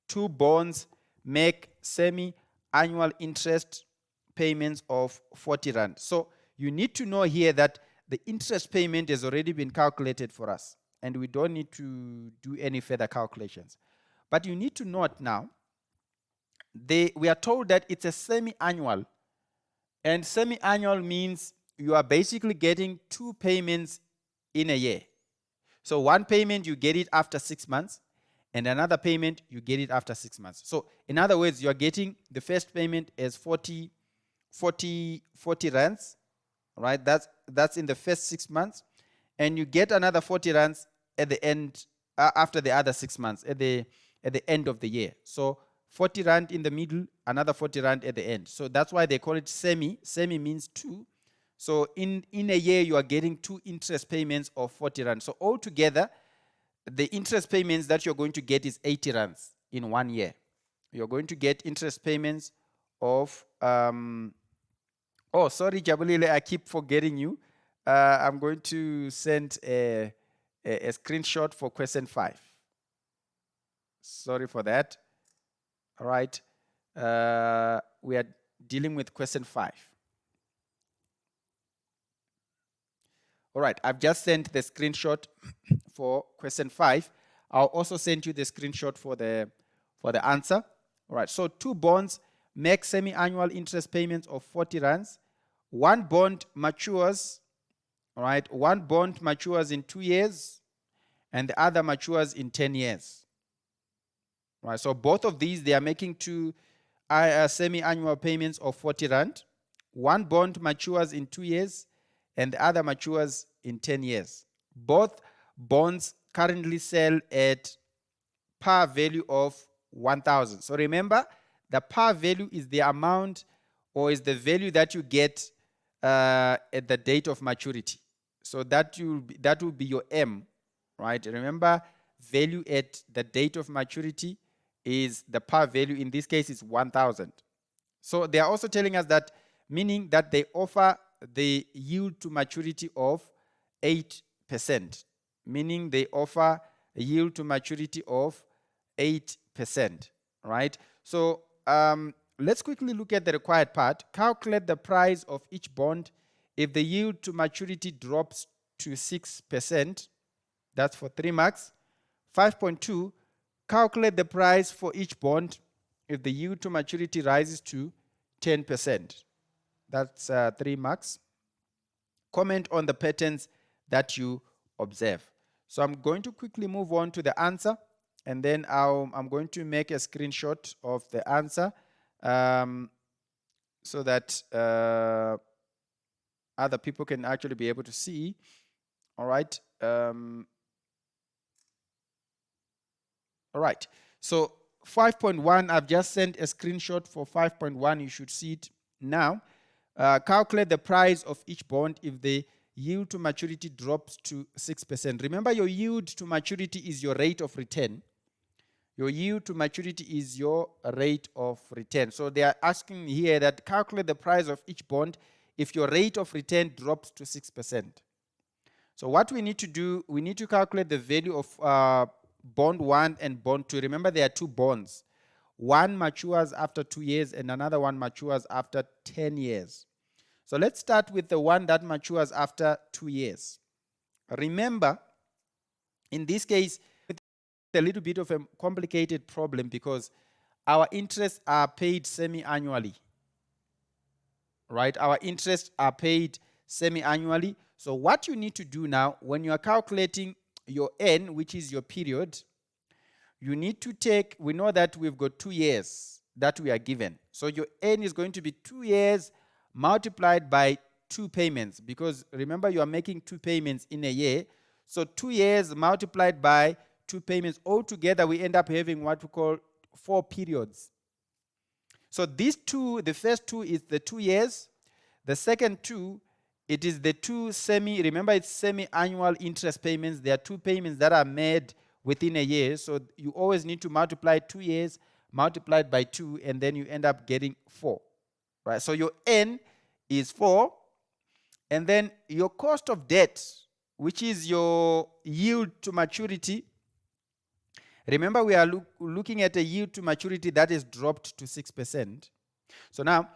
2 bonds make semi-annual interest payments of 40 rand. So you need to know here that the interest payment has already been calculated for us, and we don't need to do any further calculations. But you need to note now, we are told that it's a semi-annual, and semi-annual means you are basically getting 2 payments in a year. So one payment, you get it after 6 months, and another payment, you get it after 6 months. So in other words, you are getting the first payment as 40 rands, right? That's in the first 6 months, and you get another 40 rands at the end, after the other 6 months, at the end of the year. So 40 rand in the middle, another 40 rand at the end. So that's why they call it semi. Semi means two. So in a year, you are getting two interest payments of 40 rand. So altogether, the interest payments that you're going to get is 80 rands in 1 year. You're going to get interest payments of, oh, sorry, Jabulile, I keep forgetting you. I'm going to send a screenshot for question 5. Sorry for that. All right. We are dealing with question 5. All right, I've just sent the screenshot for question 5. I'll also send you the screenshot for the answer. All right, so 2 bonds make semi-annual interest payments of 40 rands. 1 bond matures, all right, 1 bond matures in 2 years, and the other matures in 10 years. All right, so both of these, they are making 2 semi-annual payments of 40 rand. 1 bond matures in 2 years, and the other matures in 10 years. Both bonds currently sell at par value of 1,000. So remember, the par value is the amount or is the value that you get at the date of maturity. So that will be your M, right? Remember, value at the date of maturity is the par value. In this case, is 1,000. So they are also telling us that, meaning that they offer the yield to maturity of 8%, meaning they offer a yield to maturity of 8%, right? So let's quickly look at the required part. Calculate the price of each bond if the yield to maturity drops to 6%. That's for 3 marks. 5.2, calculate the price for each bond if the yield to maturity rises to 10%. That's 3 marks. Comment on the patterns that you observe. So I'm going to quickly move on to the answer, and then I'm going to make a screenshot of the answer so that other people can actually be able to see. All right. All right. So 5.1, I've just sent a screenshot for 5.1. You should see it now. Calculate the price of each bond if the yield to maturity drops to 6%. Remember, your yield to maturity is your rate of return. Your yield to maturity is your rate of return. So they are asking here that calculate the price of each bond if your rate of return drops to 6%. So what we need to do, we need to calculate the value of bond 1 and bond 2. Remember, there are 2 bonds. One matures after 2 years and another one matures after 10 years. So let's start with the one that matures after 2 years. Remember, in this case, it's a little bit of a complicated problem because our interests are paid semi-annually, right? Our interests are paid semi-annually. So what you need to do now, when you are calculating your N, which is your period, you need to take, we know that we've got 2 years that we are given. So your N is going to be 2 years multiplied by 2 payments, because remember, you are making 2 payments in a year. So 2 years multiplied by 2 payments, altogether we end up having what we call 4 periods. So these 2, the first 2 is the 2 years. The second 2, it is the 2 remember it's semi-annual interest payments. There are 2 payments that are made within a year. So you always need to multiply 2 years multiplied by 2, and then you end up getting 4. Right? So your N is 4. And then your cost of debt, which is your yield to maturity. Remember, we are looking at a yield to maturity that is dropped to 6%. So now,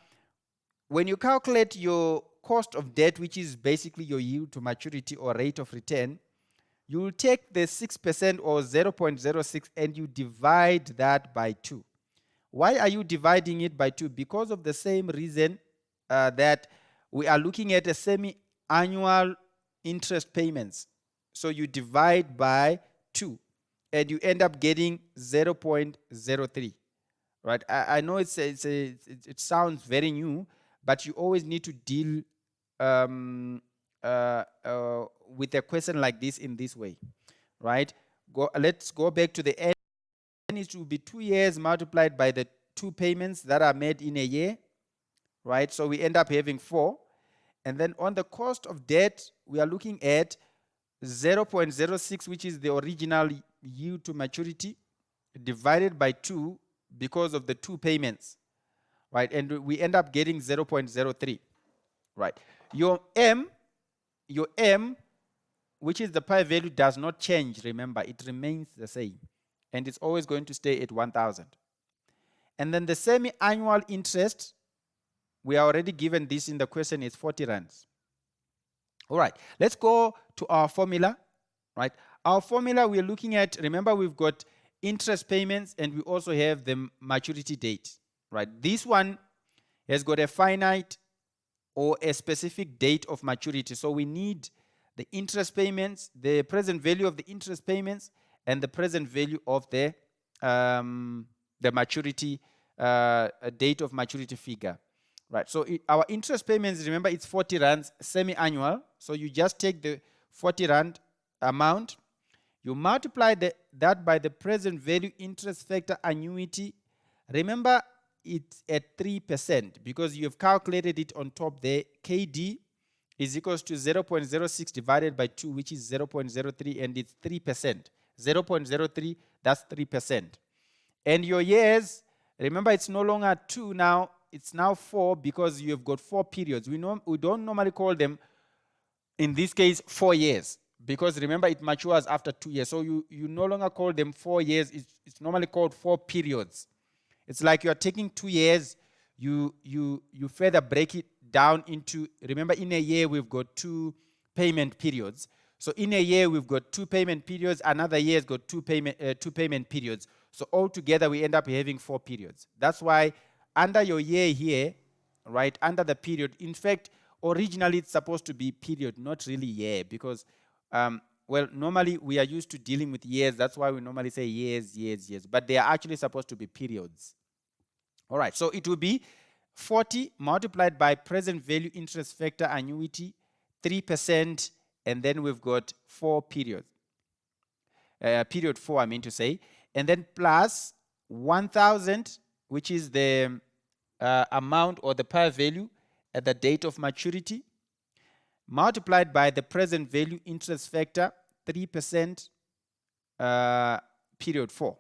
when you calculate your cost of debt, which is basically your yield to maturity or rate of return, you will take the 6% or 0.06 and you divide that by 2. Why are you dividing it by 2? Because of the same reason that we are looking at a semi-annual interest payments. So you divide by 2 and you end up getting 0.03. Right? I know it sounds very new, but you always need to deal with a question like this in this way. Right? Let's go back to the end. It will be 2 years multiplied by the 2 payments that are made in a year, right? So we end up having 4. And then on the cost of debt, we are looking at 0.06, which is the original yield to maturity, divided by 2 because of the 2 payments, right? And we end up getting 0.03, right? Your M, which is the pi value, does not change. Remember, it remains the same, and it's always going to stay at 1,000. And then the semi-annual interest, we are already given this in the question, is 40 rands. All right, let's go to our formula, right? Our formula we're looking at, remember, we've got interest payments and we also have the maturity date, right? This one has got a finite or a specific date of maturity. So we need the interest payments, the present value of the interest payments, and the present value of the maturity date of maturity figure. Right, so our interest payments, remember, it's 40 rands semi-annual. So you just take the 40 rand amount, you multiply that by the present value interest factor annuity. Remember, it's at 3% because you have calculated it on top there. KD is equals to 0.06 divided by 2, which is 0.03, and it's 3%. 0.03, that's 3%. And your years, remember, it's no longer 2 now. It's now 4 because you have got 4 periods. We don't normally call them, in this case, 4 years, because remember, it matures after 2 years. So you no longer call them 4 years. It's normally called 4 periods. It's like you are taking 2 years, you further break it down into, remember, in a year we've got 2 payment periods. So in a year we've got 2 payment periods, another year has got 2 payment periods. So altogether we end up having 4 periods. That's why under your year here, right, under the period, in fact, originally it's supposed to be period, not really year, because, well, normally we are used to dealing with years. That's why we normally say years, years, years. But they are actually supposed to be periods. All right, so it will be 40 multiplied by present value interest factor annuity, 3%, and then we've got 4 periods. Period 4, I mean to say. And then plus 1,000, which is the amount or the par value at the date of maturity, multiplied by the present value interest factor, 3%, period 4.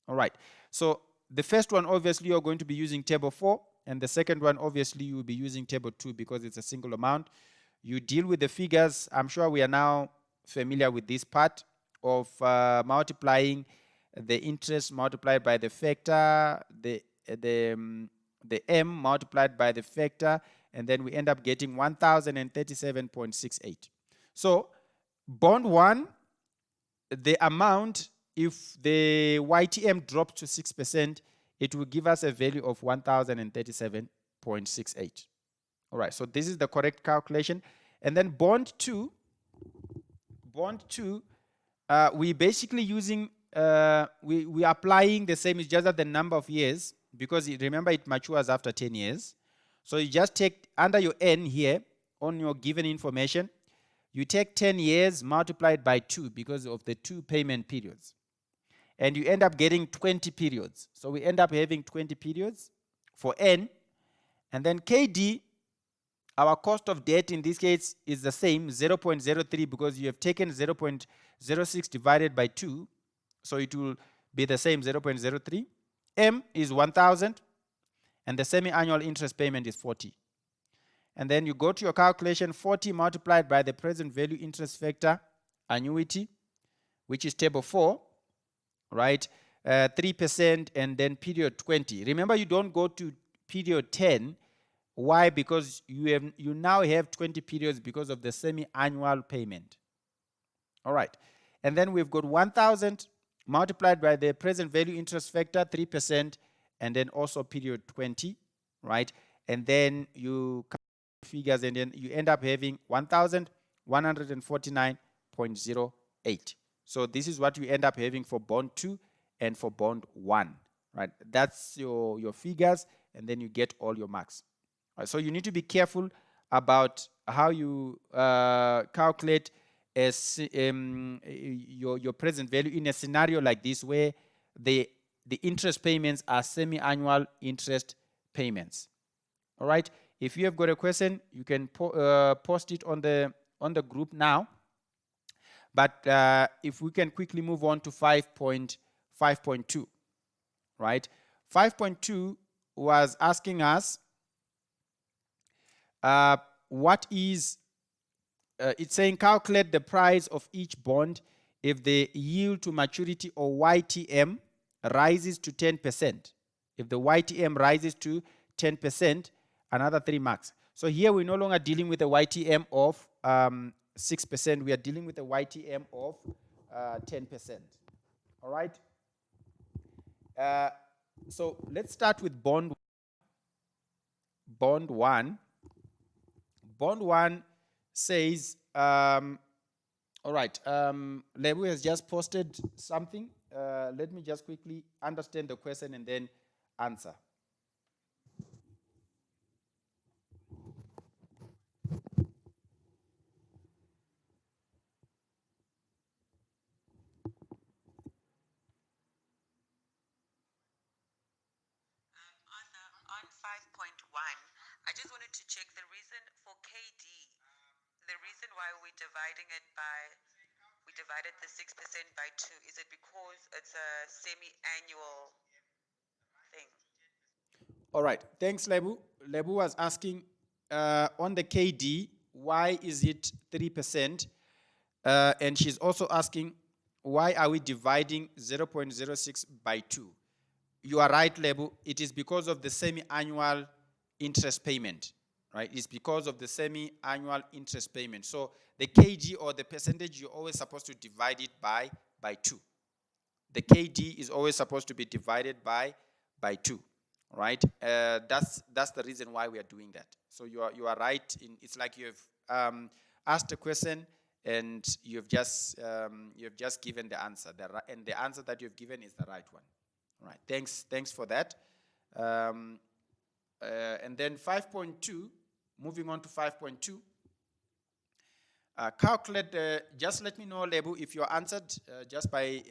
All right. So the first one, obviously, you're going to be using table 4. And the second one, obviously, you will be using table 2 because it's a single amount. You deal with the figures. I'm sure we are now familiar with this part of multiplying the interest multiplied by the factor, the M multiplied by the factor, and then we end up getting 1,037.68. So bond 1, the amount, if the YTM drops to 6%, it will give us a value of 1,037.68. All right, so this is the correct calculation. And then bond 2, we basically using, we applying the same, it's just that the number of years, because remember it matures after 10 years. So you just take, under your N here, on your given information, you take 10 years multiplied by 2 because of the 2 payment periods. And you end up getting 20 periods. So we end up having 20 periods for N. And then KD, our cost of debt in this case is the same, 0.03, because you have taken 0.06 divided by 2. So it will be the same, 0.03. M is 1,000. And the semi-annual interest payment is 40. And then you go to your calculation, 40 multiplied by the present value interest factor annuity, which is table 4, right? 3%, and then period 20. Remember, you don't go to period 10. Why? Because you now have 20 periods because of the semi-annual payment. All right. And then we've got 1,000 multiplied by the present value interest factor, 3%, and then also period 20, right? And then you figures, and then you end up having 1,149.08. So this is what you end up having for bond 2 and for bond 1, right? That's your figures, and then you get all your marks. Right, so you need to be careful about how you calculate your present value in a scenario like this, where the interest payments are semi-annual interest payments. All right. If you have got a question, you can post it on the group now. But if we can quickly move on to 5.2, right? 5.2 was asking us what is, it's saying calculate the price of each bond if the yield to maturity or YTM rises to 10%. If the YTM rises to 10%, another 3 marks. So here we're no longer dealing with a YTM of 6%. We are dealing with a YTM of 10%. All right. So let's start with bond one. Bond one says, all right, Lebu has just posted something. Let me just quickly understand the question and then answer. On 5.1, I just wanted to check the reason for KD, the reason why we're dividing it by, we divided the 6% by 2. Is it because it's a semi-annual thing? All right, thanks, Lebu. Lebu was asking on the KD, why is it 3%? And she's also asking, why are we dividing 0.06 by 2? You are right, Lebu. It is because of the semi-annual interest payment, right? It's because of the semi-annual interest payment. So the KG or the percentage, you're always supposed to divide it by 2. The KD is always supposed to be divided by 2, right? That's the reason why we are doing that. So you are right. It's like you have asked a question and you've just given the answer. And the answer that you've given is the right one. All right. Thanks for that. And then 5.2, moving on to 5.2. Calculate, just let me know, Lebu, if you answered just by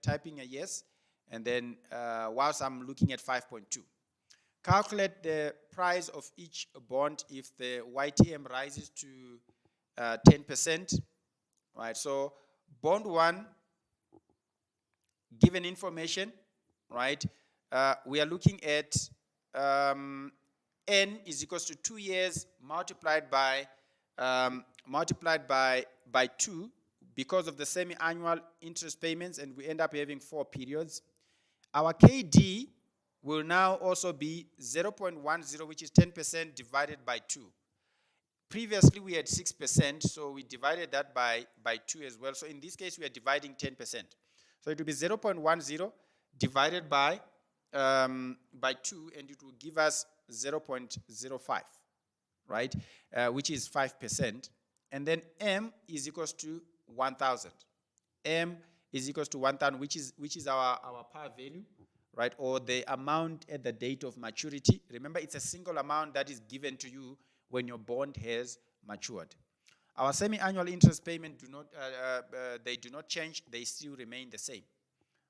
typing a yes. And then whilst I'm looking at 5.2. Calculate the price of each bond if the YTM rises to 10%. Right, so bond one, given information, right, we are looking at N is equals to 2 years multiplied by 2 because of the semi-annual interest payments, and we end up having 4 periods. Our KD will now also be 0.10, which is 10% divided by 2. Previously, we had 6%, so we divided that by 2 as well. So in this case, we are dividing 10%. So it will be 0.10 divided by 2, and it will give us 0.05, right, which is 5%. And then M is equals to 1,000. M is equals to 1,000, which is our par value, right, or the amount at the date of maturity. Remember, it's a single amount that is given to you when your bond has matured. Our semi-annual interest payment they do not change; they still remain the same.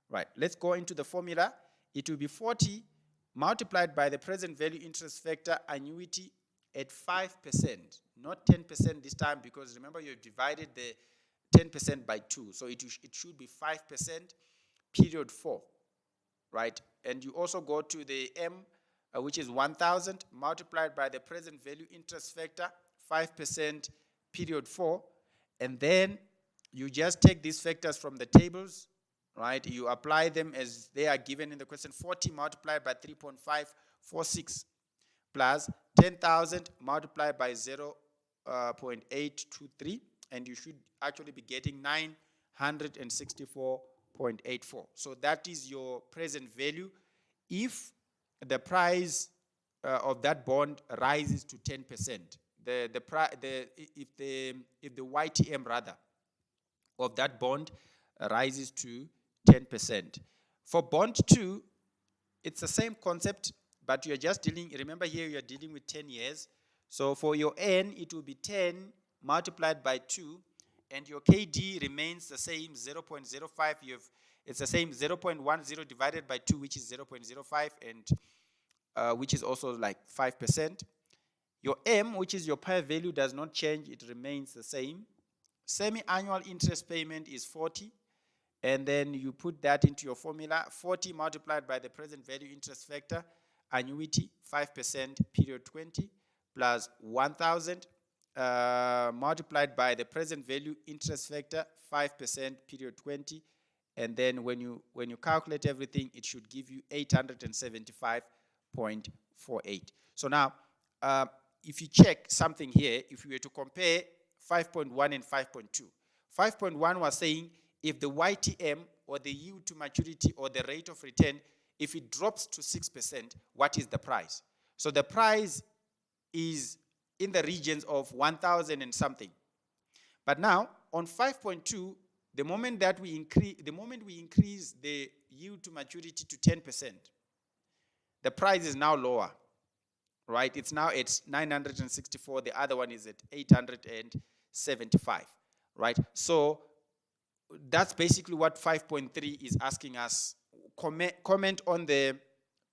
Right. Let's go into the formula. It will be 40 multiplied by the present value interest factor annuity at 5%, not 10% this time, because remember you've divided the 10% by 2, so it should be 5% period 4, right? And you also go to the M, which is 1,000 multiplied by the present value interest factor 5% period 4, and then you just take these factors from the tables, right? You apply them as they are given in the question. 40 multiplied by 3.546 plus 10,000 multiplied by 0.823, and you should actually be getting 964.84. So that is your present value if the price of that bond rises to 10%. If the YTM rather of that bond rises to 10%. For bond 2, it's the same concept, but you're just dealing, remember here you're dealing with 10 years. So for your N, it will be 10 multiplied by 2, and your KD remains the same, 0.05. You've It's the same 0.10 divided by 2, which is 0.05, and which is also like 5%. Your M, which is your par value, does not change. It remains the same. Semi-annual interest payment is 40. And then you put that into your formula. 40 multiplied by the present value interest factor, annuity, 5%, period 20, plus 1,000 multiplied by the present value interest factor, 5%, period 20. And then when you calculate everything, it should give you 875.48. So now, if you check something here, if we were to compare 5.1 and 5.2, 5.1 was saying if the YTM, or the yield to maturity, or the rate of return, if it drops to 6%, what is the price? So the price is in the regions of 1,000 and something. But now on 5.2, the moment we increase the yield to maturity to 10%, the price is now lower, right? It's now at 964. The other one is at 875, right? So that's basically what 5.3 is asking us. Comment on the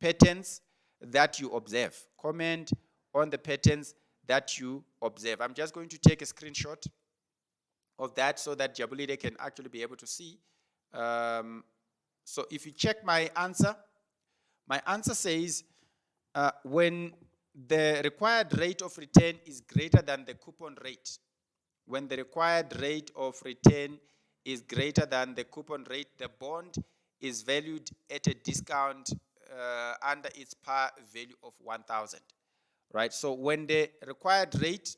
patterns that you observe. Comment on the patterns that you observe. I'm just going to take a screenshot of that so that Jabulide can actually be able to see. So if you check my answer says when the required rate of return is greater than the coupon rate, when the required rate of return is greater than the coupon rate, the bond is valued at a discount under its par value of 1,000, right? So when the required rate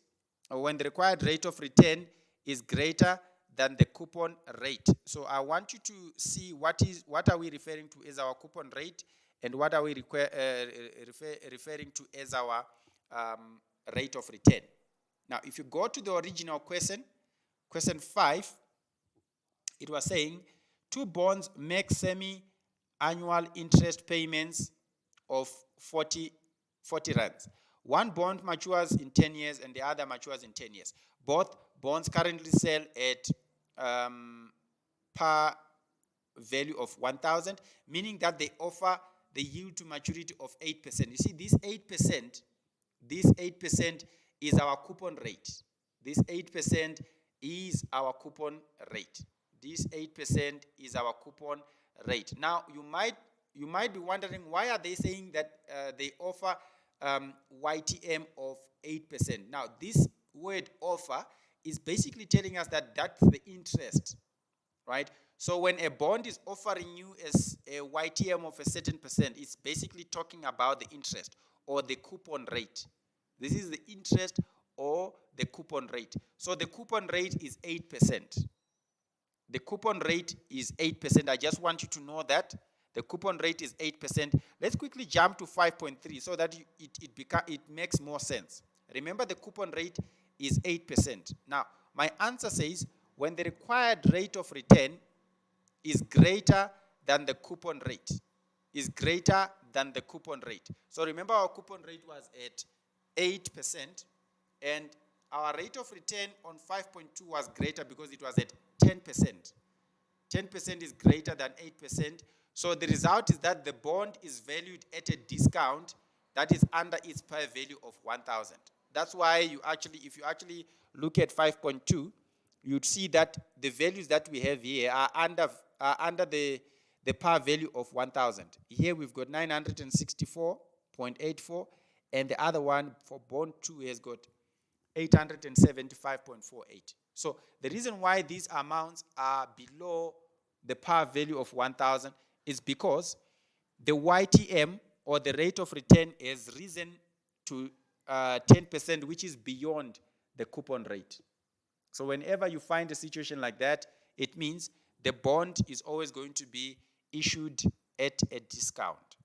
of return is greater than the coupon rate. So I want you to see what are we referring to as our coupon rate, and what are we referring to as our rate of return. Now, if you go to the original question 5, it was saying 2 bonds make semi-annual interest payments of 40 rands. One bond matures in 10 years and the other matures in 10 years. Both bonds currently sell at par value of 1,000, meaning that they offer the yield to maturity of 8%. You see, this 8% is our coupon rate. This 8% is our coupon rate. This 8% is our coupon rate. Now, you might be wondering, why are they saying that they offer YTM of 8%? Now, this word offer is basically telling us that that's the interest, right? So when a bond is offering you as a YTM of a certain percent, it's basically talking about the interest or the coupon rate. This is the interest or the coupon rate. So the coupon rate is 8%. The coupon rate is 8%. I just want you to know that. The coupon rate is 8%. Let's quickly jump to 5.3 so that it makes more sense. Remember, the coupon rate is 8%. Now, my answer says when the required rate of return is greater than the coupon rate. Is greater than the coupon rate. So remember, our coupon rate was at 8%, and our rate of return on 5.2 was greater because it was at 10%. 10% is greater than 8%. So the result is that the bond is valued at a discount that is under its par value of 1,000. That's why if you actually look at 5.2, you'd see that the values that we have here are under the par value of 1,000. Here we've got 964.84, and the other one for bond 2 has got 875.48. So the reason why these amounts are below the par value of 1,000 is because the YTM, or the rate of return, has risen to 10%, which is beyond the coupon rate. So whenever you find a situation like that, it means the bond is always going to be issued at a discount.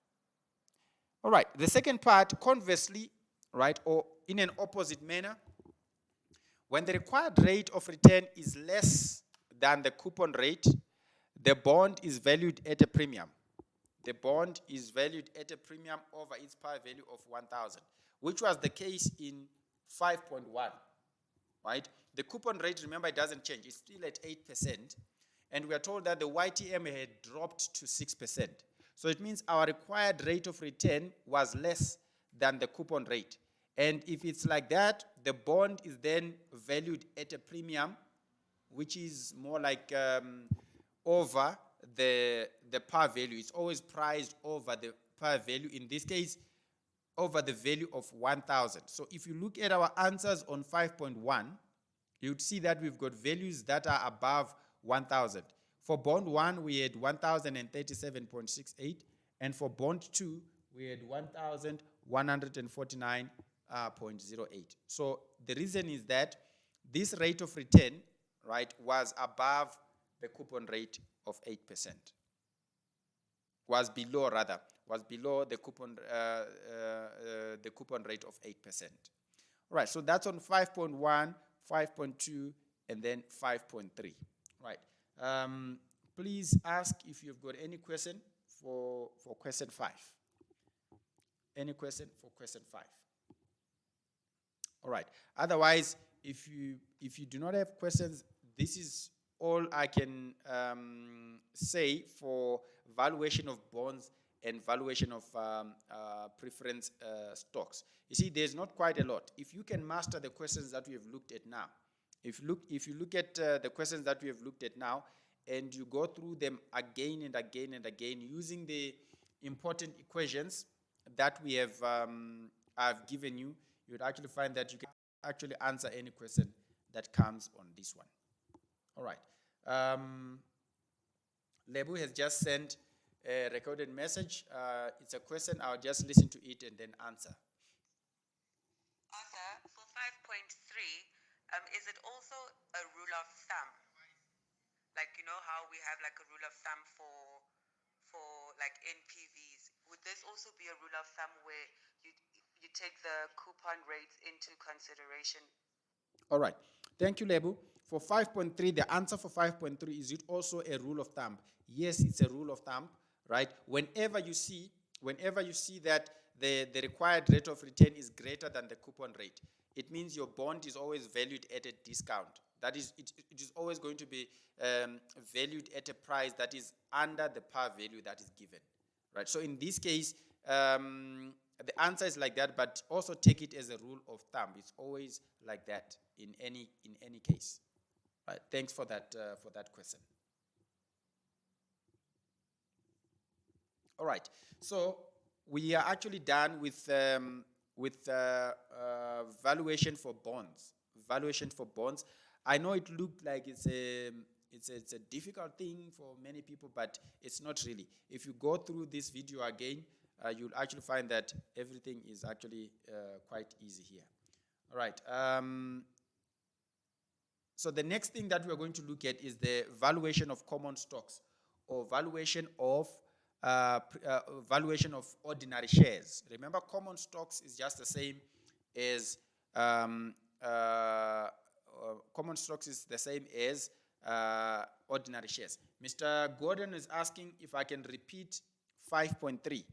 All right, the second part, conversely, right, or in an opposite manner, when the required rate of return is less than the coupon rate, the bond is valued at a premium. The bond is valued at a premium over its par value of 1,000, which was the case in 5.1, right? The coupon rate, remember, it doesn't change. It's still at 8%. and we are told that the YTM had dropped to 6%. So it means our required rate of return was less than the coupon rate. And if it's like that, the bond is then valued at a premium, which is more like over the par value. It's always priced over the par value. In this case, over the value of 1,000. So if you look at our answers on 5.1, you'd see that we've got values that are above 1,000. For bond 1, we had 1,037.68, and for bond 2, we had 1,149.08. So the reason is that this rate of return, right, was above the coupon rate of 8%. Was below the coupon rate of 8%. Right, so that's on 5.1, 5.2, and then 5.3. Right. Please ask if you've got any question for question 5. Any question for question 5? All right. Otherwise, if you do not have questions, this is all I can say for valuation of bonds and valuation of preference stocks. You see, there's not quite a lot. If you can master the questions that we have looked at now, if you look at the questions that we have looked at now, and you go through them again and again and again using the important equations that we have I've given you, you would actually find that you can actually answer any question that comes on this one. All right. Lebu has just sent a recorded message. It's a question. I'll just listen to it and then answer. Arthur, for 5.3, is it also a rule of thumb? Like, you know how we have like a rule of thumb for like NPVs. Would this also be a rule of thumb where you take the coupon rates into consideration? All right. Thank you, Lebu. For 5.3, the answer for 5.3, is it also a rule of thumb? Yes, it's a rule of thumb, right? Whenever you see that the required rate of return is greater than the coupon rate, it means your bond is always valued at a discount. That is, it is always going to be valued at a price that is under the par value that is given, right? So in this case, the answer is like that, but also take it as a rule of thumb. It's always like that in any case. Right. Thanks for that question. All right. So we are actually done with valuation for bonds. Valuation for bonds. I know it looked like it's a difficult thing for many people, but it's not really. If you go through this video again, you'll actually find that everything is actually quite easy here. All right. So the next thing that we're going to look at is the valuation of common stocks, or valuation of ordinary shares. Remember, common stocks is just the same as common stocks is the same as ordinary shares. Mr. Gordon is asking if I can repeat 5.3.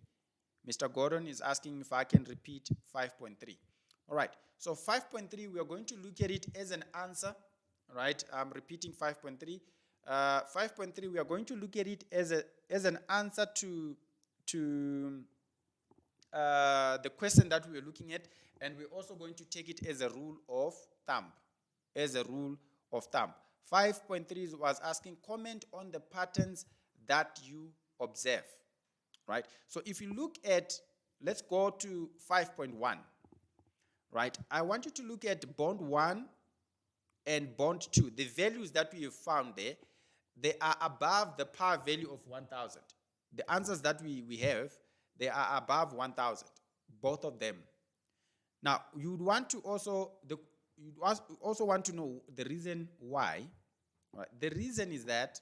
Mr. Gordon is asking if I can repeat 5.3. All right. So 5.3, we are going to look at it as an answer. All right. I'm repeating 5.3. 5.3, we are going to look at it as an answer to the question that we are looking at, and we're also going to take it as a rule of thumb. 5.3 was asking, comment on the patterns that you observe. Right? So if you look at, let's go to 5.1. Right? I want you to look at bond 1 and bond 2. The values that we have found there, they are above the par value of 1,000. The answers that we have, they are above 1,000, both of them. Now, you'd also want to know the reason why. Right? The reason is that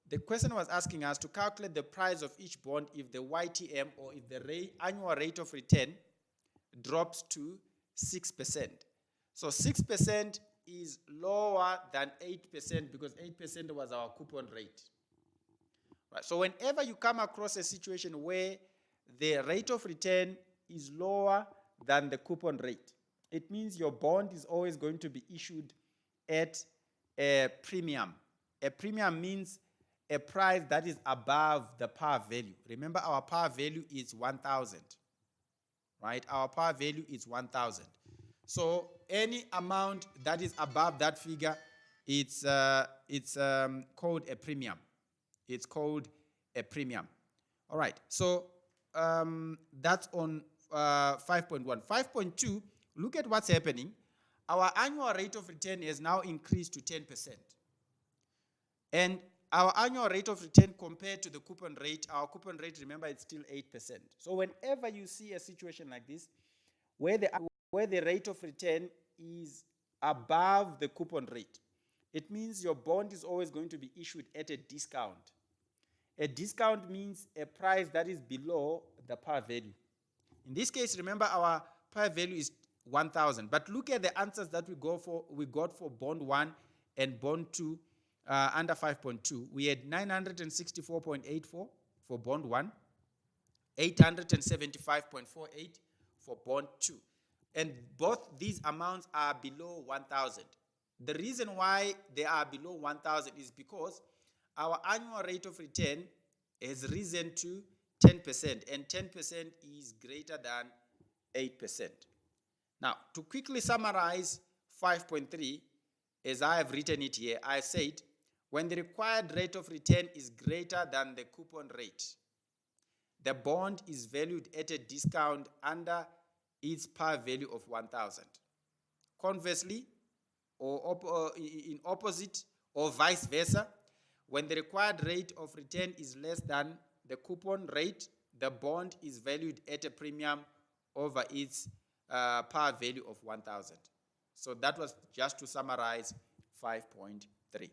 the question was asking us to calculate the price of each bond if the YTM, or if the annual rate of return, drops to 6%. So 6% is lower than 8% because 8% was our coupon rate. Right. So whenever you come across a situation where the rate of return is lower than the coupon rate, it means your bond is always going to be issued at a premium. A premium means a price that is above the par value. Remember, our par value is 1,000, right? Our par value is 1,000. So any amount that is above that figure, it's called a premium. It's called a premium. All right. So that's on 5.1. 5.2, look at what's happening. Our annual rate of return has now increased to 10%. And our annual rate of return compared to the coupon rate, our coupon rate, remember, it's still 8%. So whenever you see a situation like this, where the rate of return is above the coupon rate, it means your bond is always going to be issued at a discount. A discount means a price that is below the par value. In this case, remember, our par value is 1,000. But look at the answers that we got for bond 1 and bond 2 under 5.2. We had 964.84 for bond 1, 875.48 for bond 2. And both these amounts are below 1,000. The reason why they are below 1,000 is because our annual rate of return has risen to 10%, and 10% is greater than 8%. Now, to quickly summarize 5.3, as I have written it here, I said, when the required rate of return is greater than the coupon rate, the bond is valued at a discount under its par value of 1,000. Conversely, or in opposite, or vice versa, when the required rate of return is less than the coupon rate, the bond is valued at a premium over its par value of 1,000. So that was just to summarize 5.3.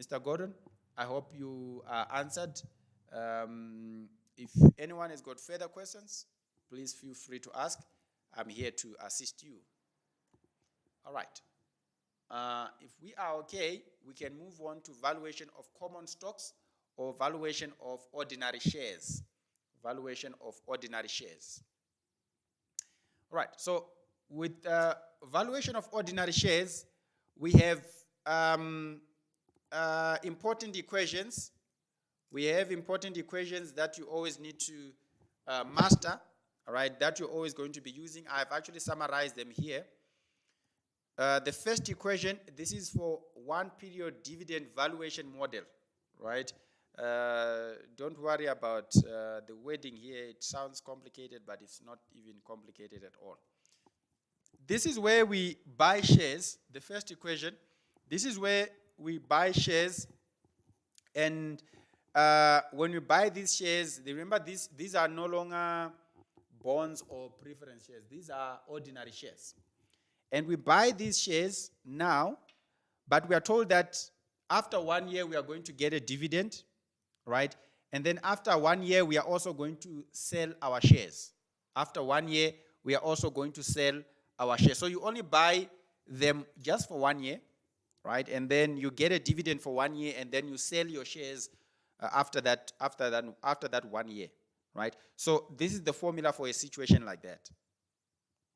Mr. Gordon, I hope you answered. If anyone has got further questions, please feel free to ask. I'm here to assist you. All right. If we are okay, we can move on to valuation of common stocks or valuation of ordinary shares. Valuation of ordinary shares. All right, so with valuation of ordinary shares, we have important equations. We have important equations that you always need to master, all right, that you're always going to be using. I've actually summarized them here. The first equation, this is for one period dividend valuation model, right? Don't worry about the wording here. It sounds complicated, but it's not even complicated at all. This is where we buy shares, the first equation. This is where we buy shares, and when we buy these shares, remember these are no longer bonds or preference shares. These are ordinary shares. And we buy these shares now, but we are told that after 1 year we are going to get a dividend, right? And then after 1 year we are also going to sell our shares. After 1 year we are also going to sell our shares. So you only buy them just for 1 year, right? And then you get a dividend for 1 year, and then you sell your shares after that 1 year, right? So this is the formula for a situation like that.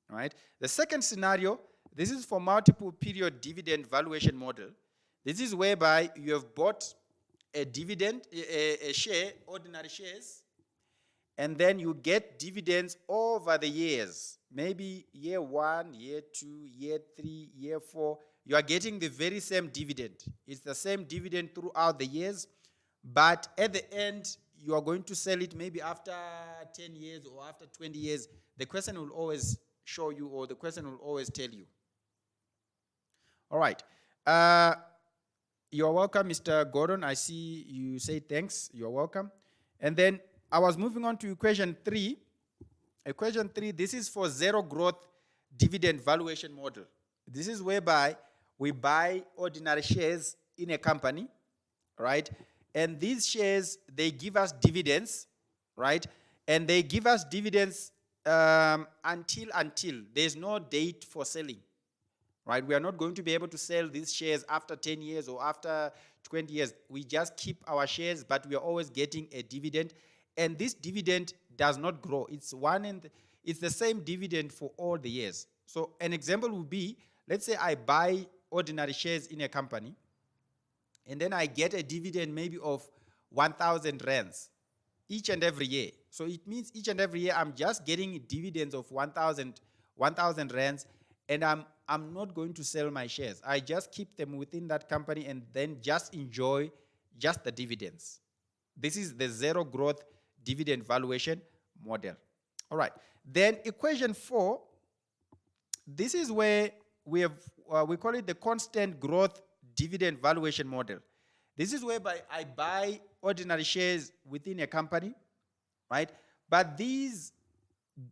All right. The second scenario, this is for multiple period dividend valuation model. This is whereby you have bought a dividend, a share, ordinary shares, and then you get dividends over the years. Maybe year 1, year 2, year 3, year 4. You are getting the very same dividend. It's the same dividend throughout the years, but at the end, you are going to sell it maybe after 10 years or after 20 years. The question will always show you, or the question will always tell you. All right. You're welcome, Mr. Gordon. I see you say thanks. You're welcome. And then I was moving on to equation 3. Equation 3, this is for zero growth dividend valuation model. This is whereby we buy ordinary shares in a company, right? And these shares, they give us dividends, right? And they give us dividends until there's no date for selling, right? We are not going to be able to sell these shares after 10 years or after 20 years. We just keep our shares, but we are always getting a dividend. And this dividend does not grow. It's the same dividend for all the years. So an example would be, let's say I buy ordinary shares in a company, and then I get a dividend maybe of 1,000 rands each and every year. So it means each and every year I'm just getting dividends of 1,000 rands, and I'm not going to sell my shares. I just keep them within that company and then just enjoy just the dividends. This is the zero growth dividend valuation model. All right. Then equation 4, this is where we call it the constant growth dividend valuation model. This is whereby I buy ordinary shares within a company, right? But the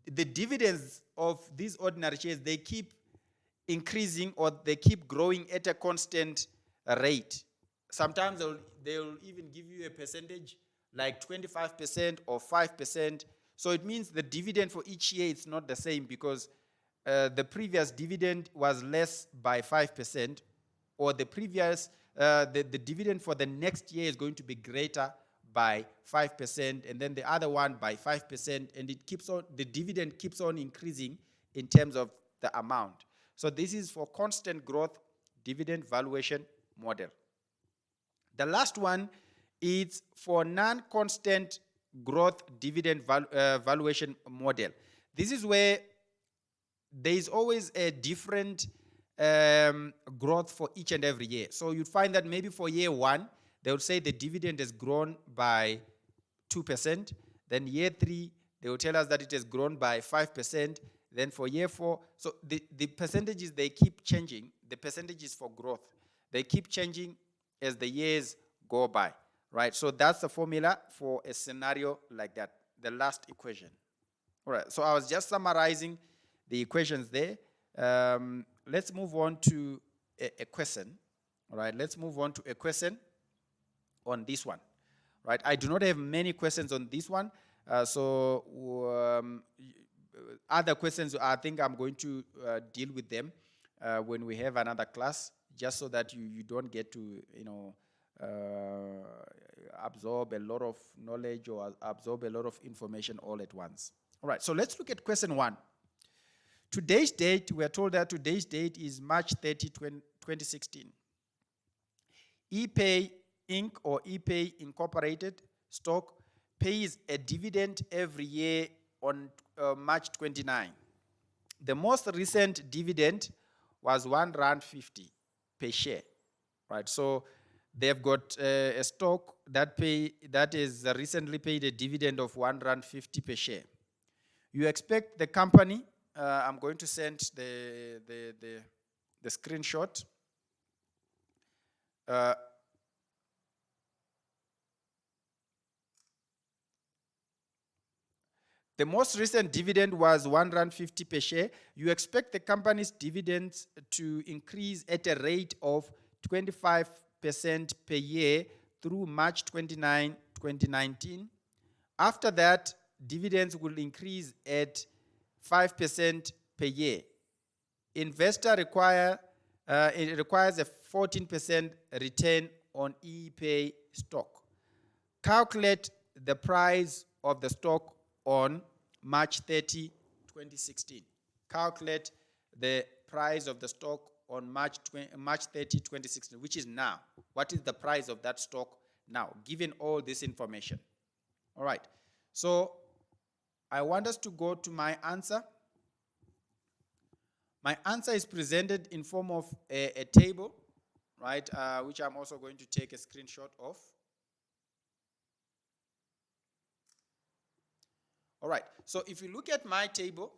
dividends of these ordinary shares, they keep increasing, or they keep growing at a constant rate. Sometimes they'll even give you a percentage like 25% or 5%. So it means the dividend for each year is not the same, because the previous dividend was less by 5%, or the dividend for the next year is going to be greater by 5%, and then the other one by 5%, and the dividend keeps on increasing in terms of the amount. So this is for constant growth dividend valuation model. The last one is for non-constant growth dividend valuation model. This is where there is always a different growth for each and every year. So you'd find that maybe for year 1, they would say the dividend has grown by 2%. Then year 3, they will tell us that it has grown by 5%. Then for year 4, so the percentages, they keep changing. The percentages for growth, they keep changing as the years go by, right? So that's the formula for a scenario like that, the last equation. All right, so I was just summarizing the equations there. Let's move on to a question. All right, let's move on to a question on this one. Right, I do not have many questions on this one. Other questions, I think I'm going to deal with them when we have another class, just so that you don't get to, absorb a lot of knowledge or absorb a lot of information all at once. All right, so let's look at question 1. Today's date, we are told that today's date is March 30, 2016. ePay Inc. or ePay Incorporated stock pays a dividend every year on March 29. The most recent dividend was R1.50 per share, right? So they've got a stock that is recently paid a dividend of R1.50 per share. You expect the company, I'm going to send the screenshot. The most recent dividend was R1.50 per share. You expect the company's dividends to increase at a rate of 25% per year through March 29, 2019. After that, dividends will increase at 5% per year. Investor requires a 14% return on ePay stock. Calculate the price of the stock on March 30, 2016. Calculate the price of the stock on March 30, 2016, which is now. What is the price of that stock now, given all this information? All right. So I want us to go to my answer. My answer is presented in form of a table, right, which I'm also going to take a screenshot of. All right, so if you look at my table,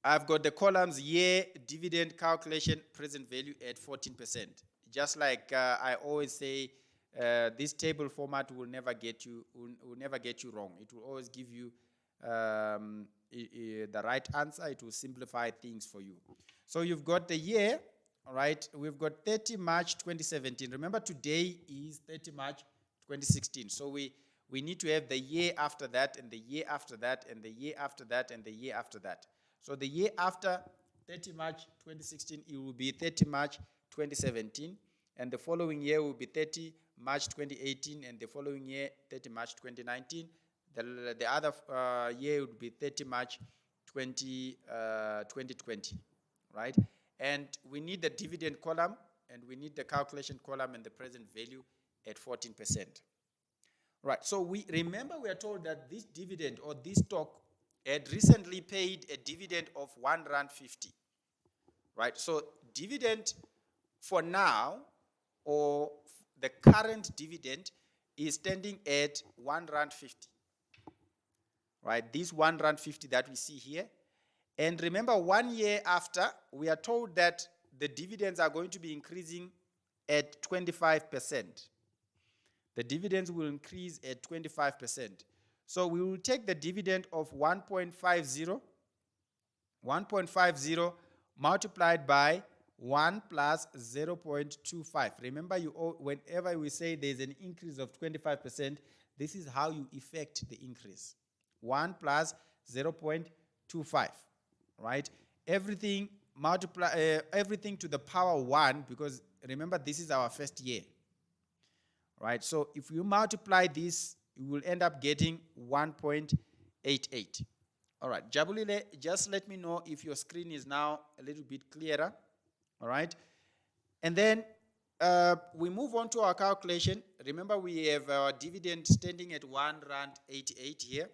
I've got the columns year, dividend calculation, present value at 14%. Just like I always say, this table format will never get you wrong. It will always give you the right answer. It will simplify things for you. So you've got the year, all right? We've got 30 March 2017. Remember, today is 30 March 2016. So we need to have the year after that, and the year after that, and the year after that, and the year after that. So the year after 30 March 2016, it will be 30 March 2017, and the following year will be 30 March 2018, and the following year, 30 March 2019. The other year would be 30 March 2020, right? And we need the dividend column. and we need the calculation column and the present value at 14%. Right, so we remember we are told that this dividend or this stock had recently paid a dividend of 1 rand 50. Right, so dividend for now, or the current dividend, is standing at 1 rand 50. Right, this 1 rand 50 that we see here. And remember, 1 year after, we are told that the dividends are going to be increasing at 25%. The dividends will increase at 25%. So we will take the dividend of 1.50 multiplied by 1 plus 0.25. Remember, whenever we say there's an increase of 25%, this is how you effect the increase. 1 plus 0.25, right? Everything everything to the power 1, because remember, this is our first year. Right, so if you multiply this, you will end up getting 1.88. All right, Jabulile, just let me know if your screen is now a little bit clearer. All right, and then we move on to our calculation. Remember, we have our dividend standing at 1 rand 88 here.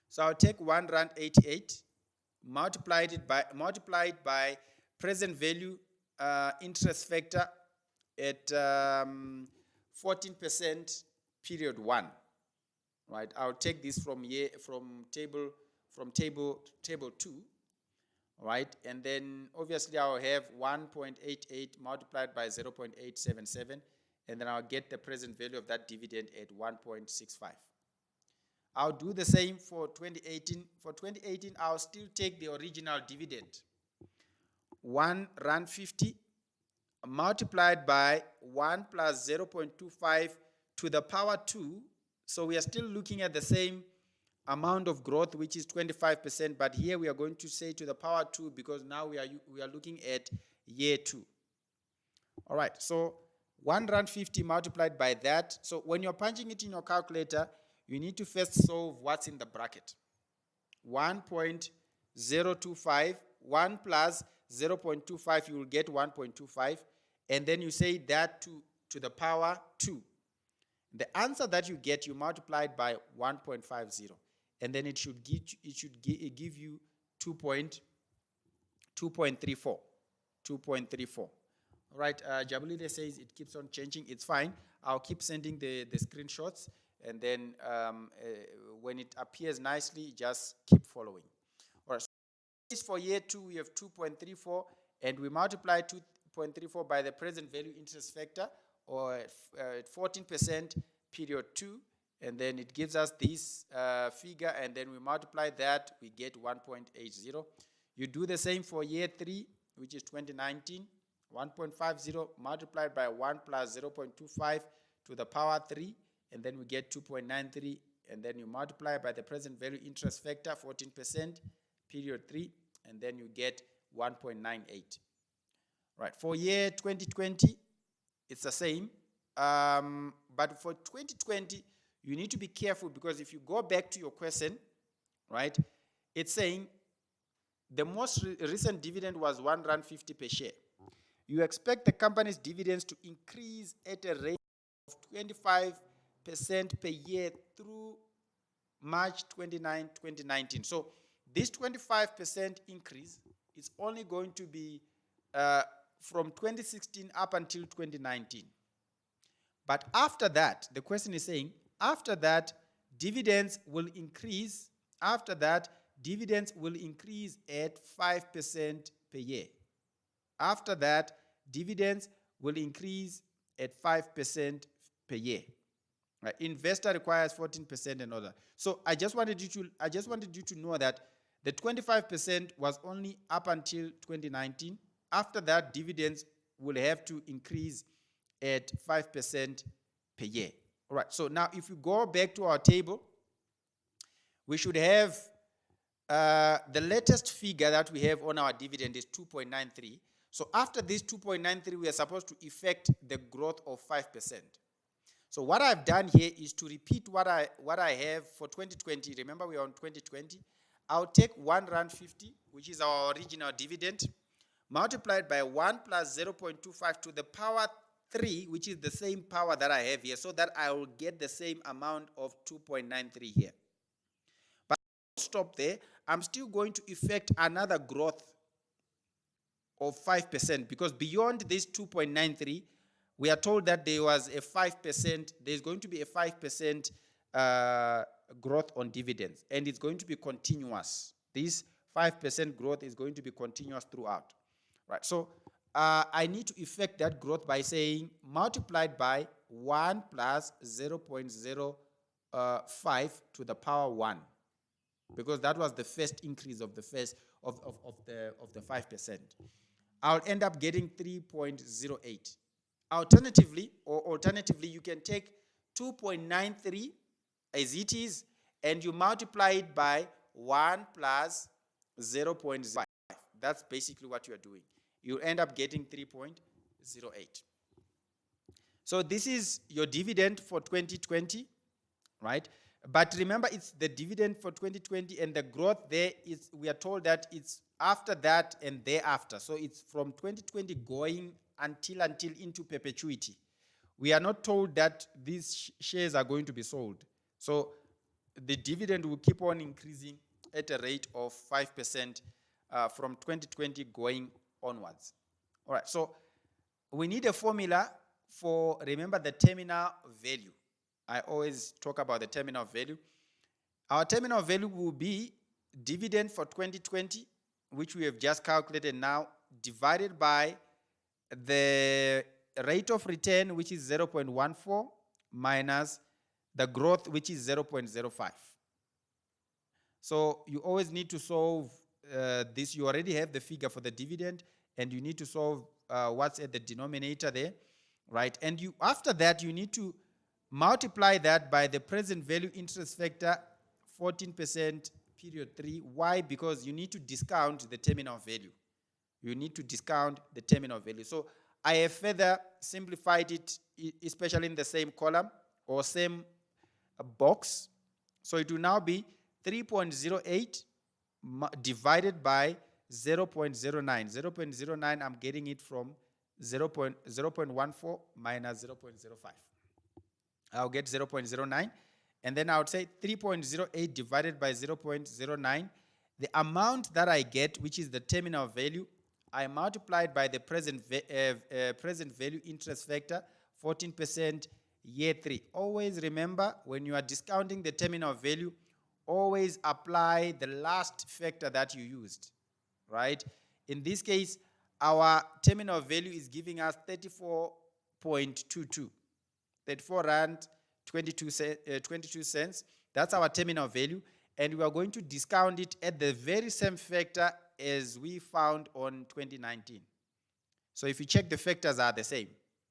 So I'll take 1 rand 88, multiplied by present value interest factor at 14% period 1. Right, I'll take this from table 2. Right, and then obviously I'll have 1.88 multiplied by 0.877, and then I'll get the present value of that dividend at 1.65. I'll do the same for 2018. For 2018, I'll still take the original dividend, 1 rand 50 multiplied by 1 plus 0.25 to the power 2. So we are still looking at the same amount of growth, which is 25%, but here we are going to say to the power 2 because now we are looking at year 2. All right, so 1 rand 50 multiplied by that. So when you're punching it in your calculator, you need to first solve what's in the bracket. 1.025, 1 plus 0.25, you will get 1.25, and then you say that to the power 2. The answer that you get, you multiply it by 1.50, and then it should give you 2.34. 2.34. All right, Jabulide says it keeps on changing. It's fine. I'll keep sending the screenshots, and then when it appears nicely, just keep following. All right. So for year 2, we have 2.34, and we multiply 2.34 by the present value interest factor, or 14% period 2, and then it gives us this figure, and then we multiply that, we get 1.80. You do the same for year 3, which is 2019, 1.50 multiplied by 1 plus 0.25 to the power 3, and then we get 2.93, and then you multiply by the present value interest factor, 14%, period 3, and then you get 1.98. Right, for year 2020, it's the same. But for 2020, you need to be careful, because if you go back to your question, right, it's saying the most recent dividend was 1 rand 50 per share. You expect the company's dividends to increase at a rate of 25% per year through March 29, 2019. So this 25% increase is only going to be from 2016 up until 2019. But after that, the question is saying, after that, dividends will increase. After that, dividends will increase at 5% per year. After that, dividends will increase at 5% per year. Right? Investor requires 14% and all that. So I just wanted you to know that the 25% was only up until 2019. After that, dividends will have to increase at 5% per year. All right. So now, if you go back to our table, we should have the latest figure that we have on our dividend is 2.93. So after this 2.93, we are supposed to effect the growth of 5%. So what I've done here is to repeat what I have for 2020. Remember, we are on 2020. I'll take 1 rand 50, which is our original dividend, multiplied by 1 plus 0.25 to the power 3, which is the same power that I have here, so that I will get the same amount of 2.93 here. But stop there. I'm still going to effect another growth of 5%, because beyond this 2.93, we are told that there was a 5%, there's going to be a 5% growth on dividends, and it's going to be continuous. This 5% growth is going to be continuous throughout. Right, so I need to effect that growth by saying multiplied by 1 plus 0.05 to the power 1, because that was the first increase of the first of the 5%. I'll end up getting 3.08. Alternatively, you can take 2.93 as it is, and you multiply it by 1 plus 0.05. That's basically what you are doing. You end up getting 3.08. So this is your dividend for 2020, right? But remember, it's the dividend for 2020, and the growth there is, we are told that it's after that and thereafter. So it's from 2020 going until into perpetuity. We are not told that these shares are going to be sold. So the dividend will keep on increasing at a rate of 5% from 2020 going onwards. All right, so we need a formula for, remember, the terminal value. I always talk about the terminal value. Our terminal value will be dividend for 2020, which we have just calculated now, divided by the rate of return, which is 0.14, minus the growth, which is 0.05. So you always need to solve this. You already have the figure for the dividend, and you need to solve what's at the denominator there, right? And you, after that, you need to multiply that by the present value interest factor, 14% period 3. Why? Because you need to discount the terminal value. You need to discount the terminal value. So I have further simplified it, especially in the same column or same box. So it will now be 3.08 divided by 0.09. 0.09, I'm getting it from 0.14 minus 0.05. I'll get 0.09. And then I would say 3.08 divided by 0.09. The amount that I get, which is the terminal value, I multiplied by the present value interest factor, 14% year 3. Always remember, when you are discounting the terminal value, always apply the last factor that you used, right? In this case, our terminal value is giving us 34.22. 34 Rand 22 cents. That's our terminal value. And we are going to discount it at the very same factor as we found on 2019. So if you check, the factors are the same.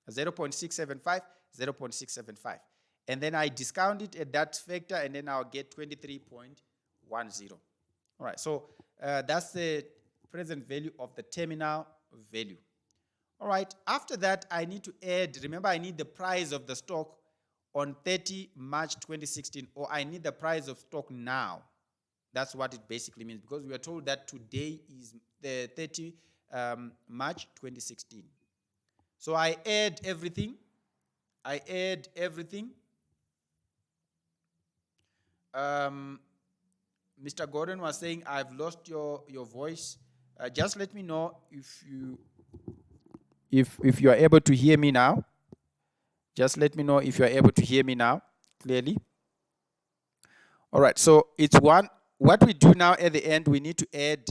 0.675, 0.675. And then I discount it at that factor, and then I'll get 23.10. All right, so that's the present value of the terminal value. All right, after that, I need to add, remember, I need the price of the stock on 30 March 2016, or I need the price of stock now. That's what it basically means, because we are told that today is the 30 March 2016. So I add everything. Mr. Gordon was saying, I've lost your voice. Just let me know if you are able to hear me now. Just let me know if you are able to hear me now clearly. All right, so it's what we do now at the end, we need to add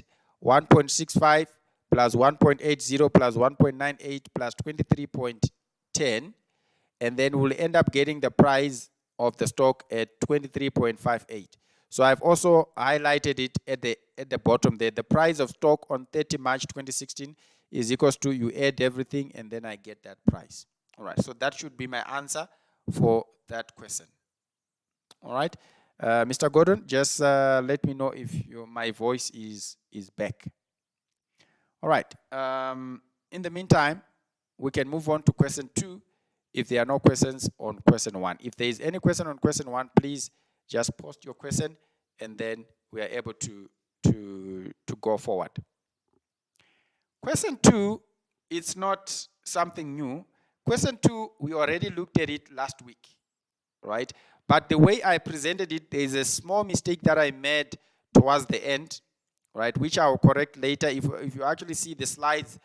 1.65 plus 1.80 plus 1.98 plus 23.10, and then we'll end up getting the price of the stock at 23.58. So I've also highlighted it at the bottom there. The price of stock on 30 March 2016 is equals to, you add everything, and then I get that price. All right, so that should be my answer for that question. All right, Mr. Gordon, just let me know if my voice is back. All right, in the meantime, we can move on to question 2 if there are no questions on question 1. If there is any question on question 1, please just post your question, and then we are able to go forward. Question 2, it's not something new. Question 2, we already looked at it last week, right? But the way I presented it, there is a small mistake that I made towards the end, right? Which I will correct later. If you actually see the slides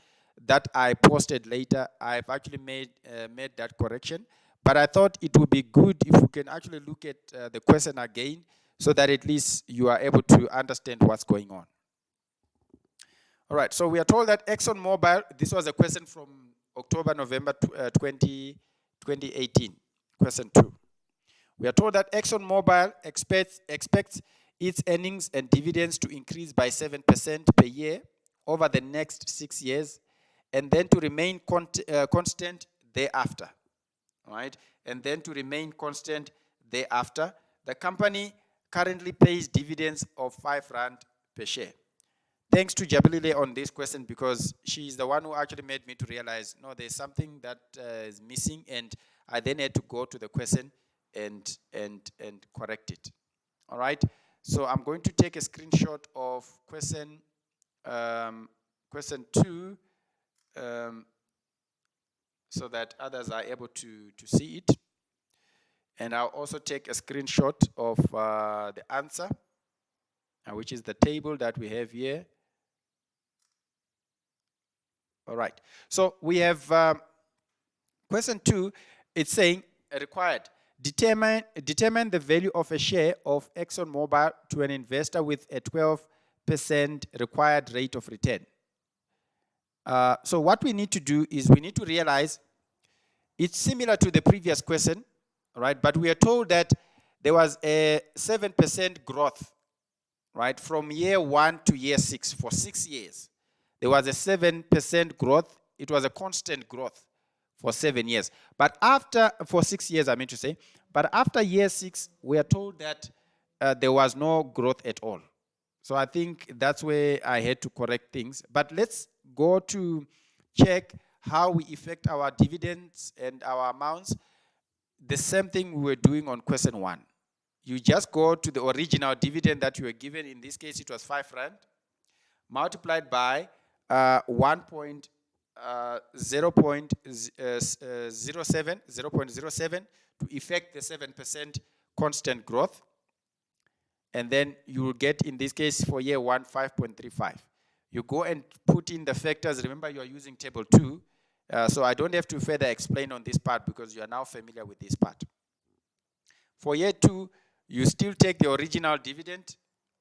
that I posted later, I've actually made that correction. But I thought it would be good if we can actually look at the question again, so that at least you are able to understand what's going on. All right, so we are told that ExxonMobil, this was a question from October, November 2018, question 2. We are told that ExxonMobil expects its earnings and dividends to increase by 7% per year over the next 6 years, and then to remain constant thereafter. All right, and then to remain constant thereafter. The company currently pays dividends of 5 Rand per share. Thanks to Jabilile on this question, because she's the one who actually made me to realize, no, there's something that is missing, and I then had to go to the question and correct it. All right, so I'm going to take a screenshot of question 2 so that others are able to see it. And I'll also take a screenshot of the answer, which is the table that we have here. All right, so we have question 2. It's saying required. Determine the value of a share of ExxonMobil to an investor with a 12% required rate of return. So what we need to do is we need to realize it's similar to the previous question, right? But we are told that there was a 7% growth, right, from year 1 to year 6 for 6 years. There was a 7% growth. It was a constant growth for 7 years. But for 6 years, I mean to say, but after year 6, we are told that there was no growth at all. So I think that's where I had to correct things. But let's go to check how we affect our dividends and our amounts. The same thing we were doing on question 1. You just go to the original dividend that you were given. In this case, it was 5 Rand, multiplied by 0.07 to effect the 7% constant growth. And then you will get, in this case, for year 1, 5.35. You go and put in the factors. Remember, you are using table 2. So I don't have to further explain on this part because you are now familiar with this part. For year 2, you still take the original dividend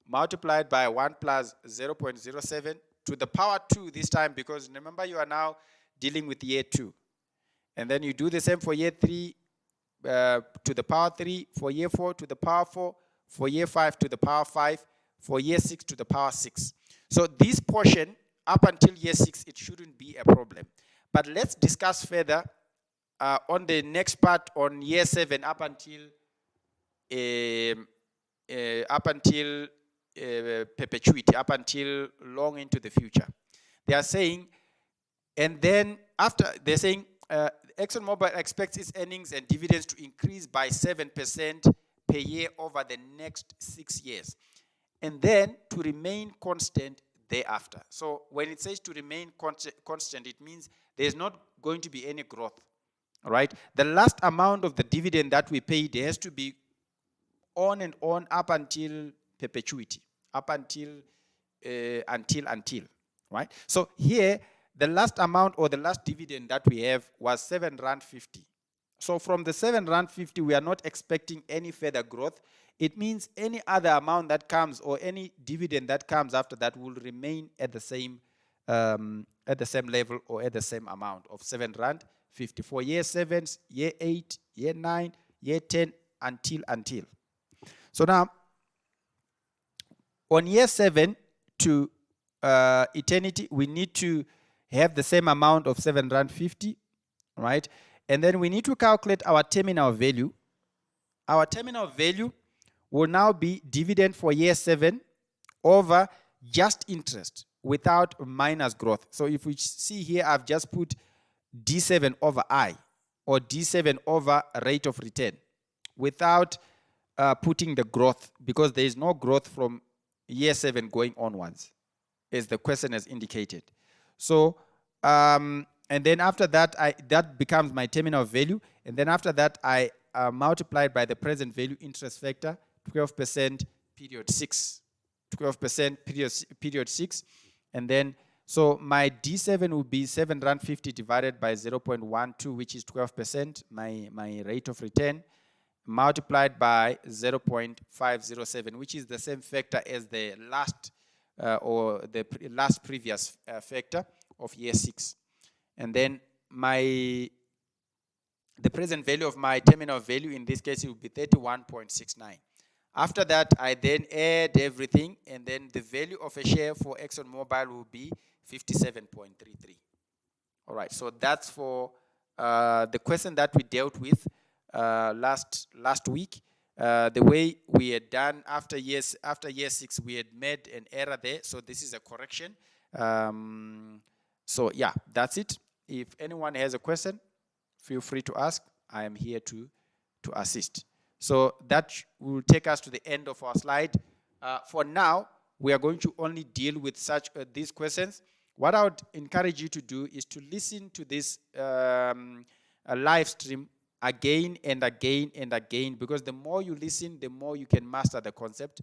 multiplied by 1 plus 0.07 to the power 2 this time, because remember, you are now dealing with year 2. And then you do the same for year 3 to the power 3, for year 4 to the power 4, for year 5 to the power 5, for year 6 to the power 6. So this portion, up until year 6, it shouldn't be a problem. But let's discuss further on the next part on year 7 up until perpetuity, up until long into the future. They are saying, and then after, they're saying ExxonMobil expects its earnings and dividends to increase by 7% per year over the next 6 years, and then to remain constant thereafter. So when it says to remain constant, it means there's not going to be any growth, right? The last amount of the dividend that we paid has to be on and on up until perpetuity, up until, right? So here, the last amount or the last dividend that we have was 7.50 Rand. So from the 7.50 Rand, we are not expecting any further growth. It means any other amount that comes or any dividend that comes after that will remain at the same level or at the same amount of 7.50 Rand for year 7, year 8, year 9, year 10, until. So now, on year 7 to eternity, we need to have the same amount of 7.50 Rand, right? And then we need to calculate our terminal value. Our terminal value will now be dividend for year 7 over just interest without minus growth. So if we see here, I've just put D7 over I, or D7 over rate of return, without putting the growth, because there is no growth from year 7 going onwards, as the question has indicated. So and then after that, that becomes my terminal value. And then after that, I multiply it by the present value interest factor, 12% period 6. 12% period 6. And then, so my D7 will be 7 Rand 50 divided by 0.12, which is 12%, my rate of return, multiplied by 0.507, which is the same factor as the last or the last previous factor of year 6. And then the present value of my terminal value in this case will be 31.69. After that, I then add everything, and then the value of a share for ExxonMobil will be 57.33. All right, so that's for the question that we dealt with last week. The way we had done after year 6, we had made an error there, so this is a correction. So yeah, that's it. If anyone has a question, feel free to ask. I am here to assist. So that will take us to the end of our slide. For now, we are going to only deal with such these questions. What I would encourage you to do is to listen to this live stream again and again and again, because the more you listen, the more you can master the concept.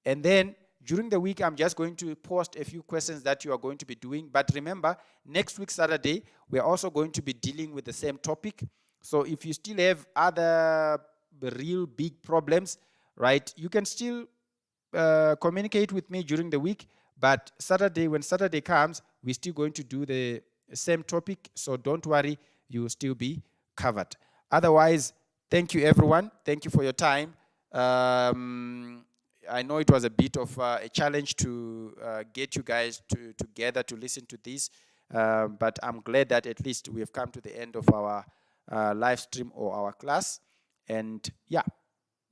And then during the week, I'm just going to post a few questions that you are going to be doing. But remember, next week, Saturday, we are also going to be dealing with the same topic. So if you still have other real big problems, right, you can still communicate with me during the week. But Saturday, when Saturday comes, we're still going to do the same topic. So don't worry, you will still be covered. Otherwise, thank you, everyone. Thank you for your time. I know it was a bit of a challenge to get you guys together to listen to this, but I'm glad that at least we have come to the end of our live stream or our class. And yeah,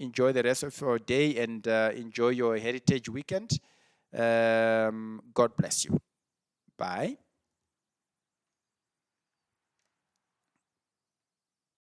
enjoy the rest of your day and enjoy your Heritage Weekend. God bless you. Bye.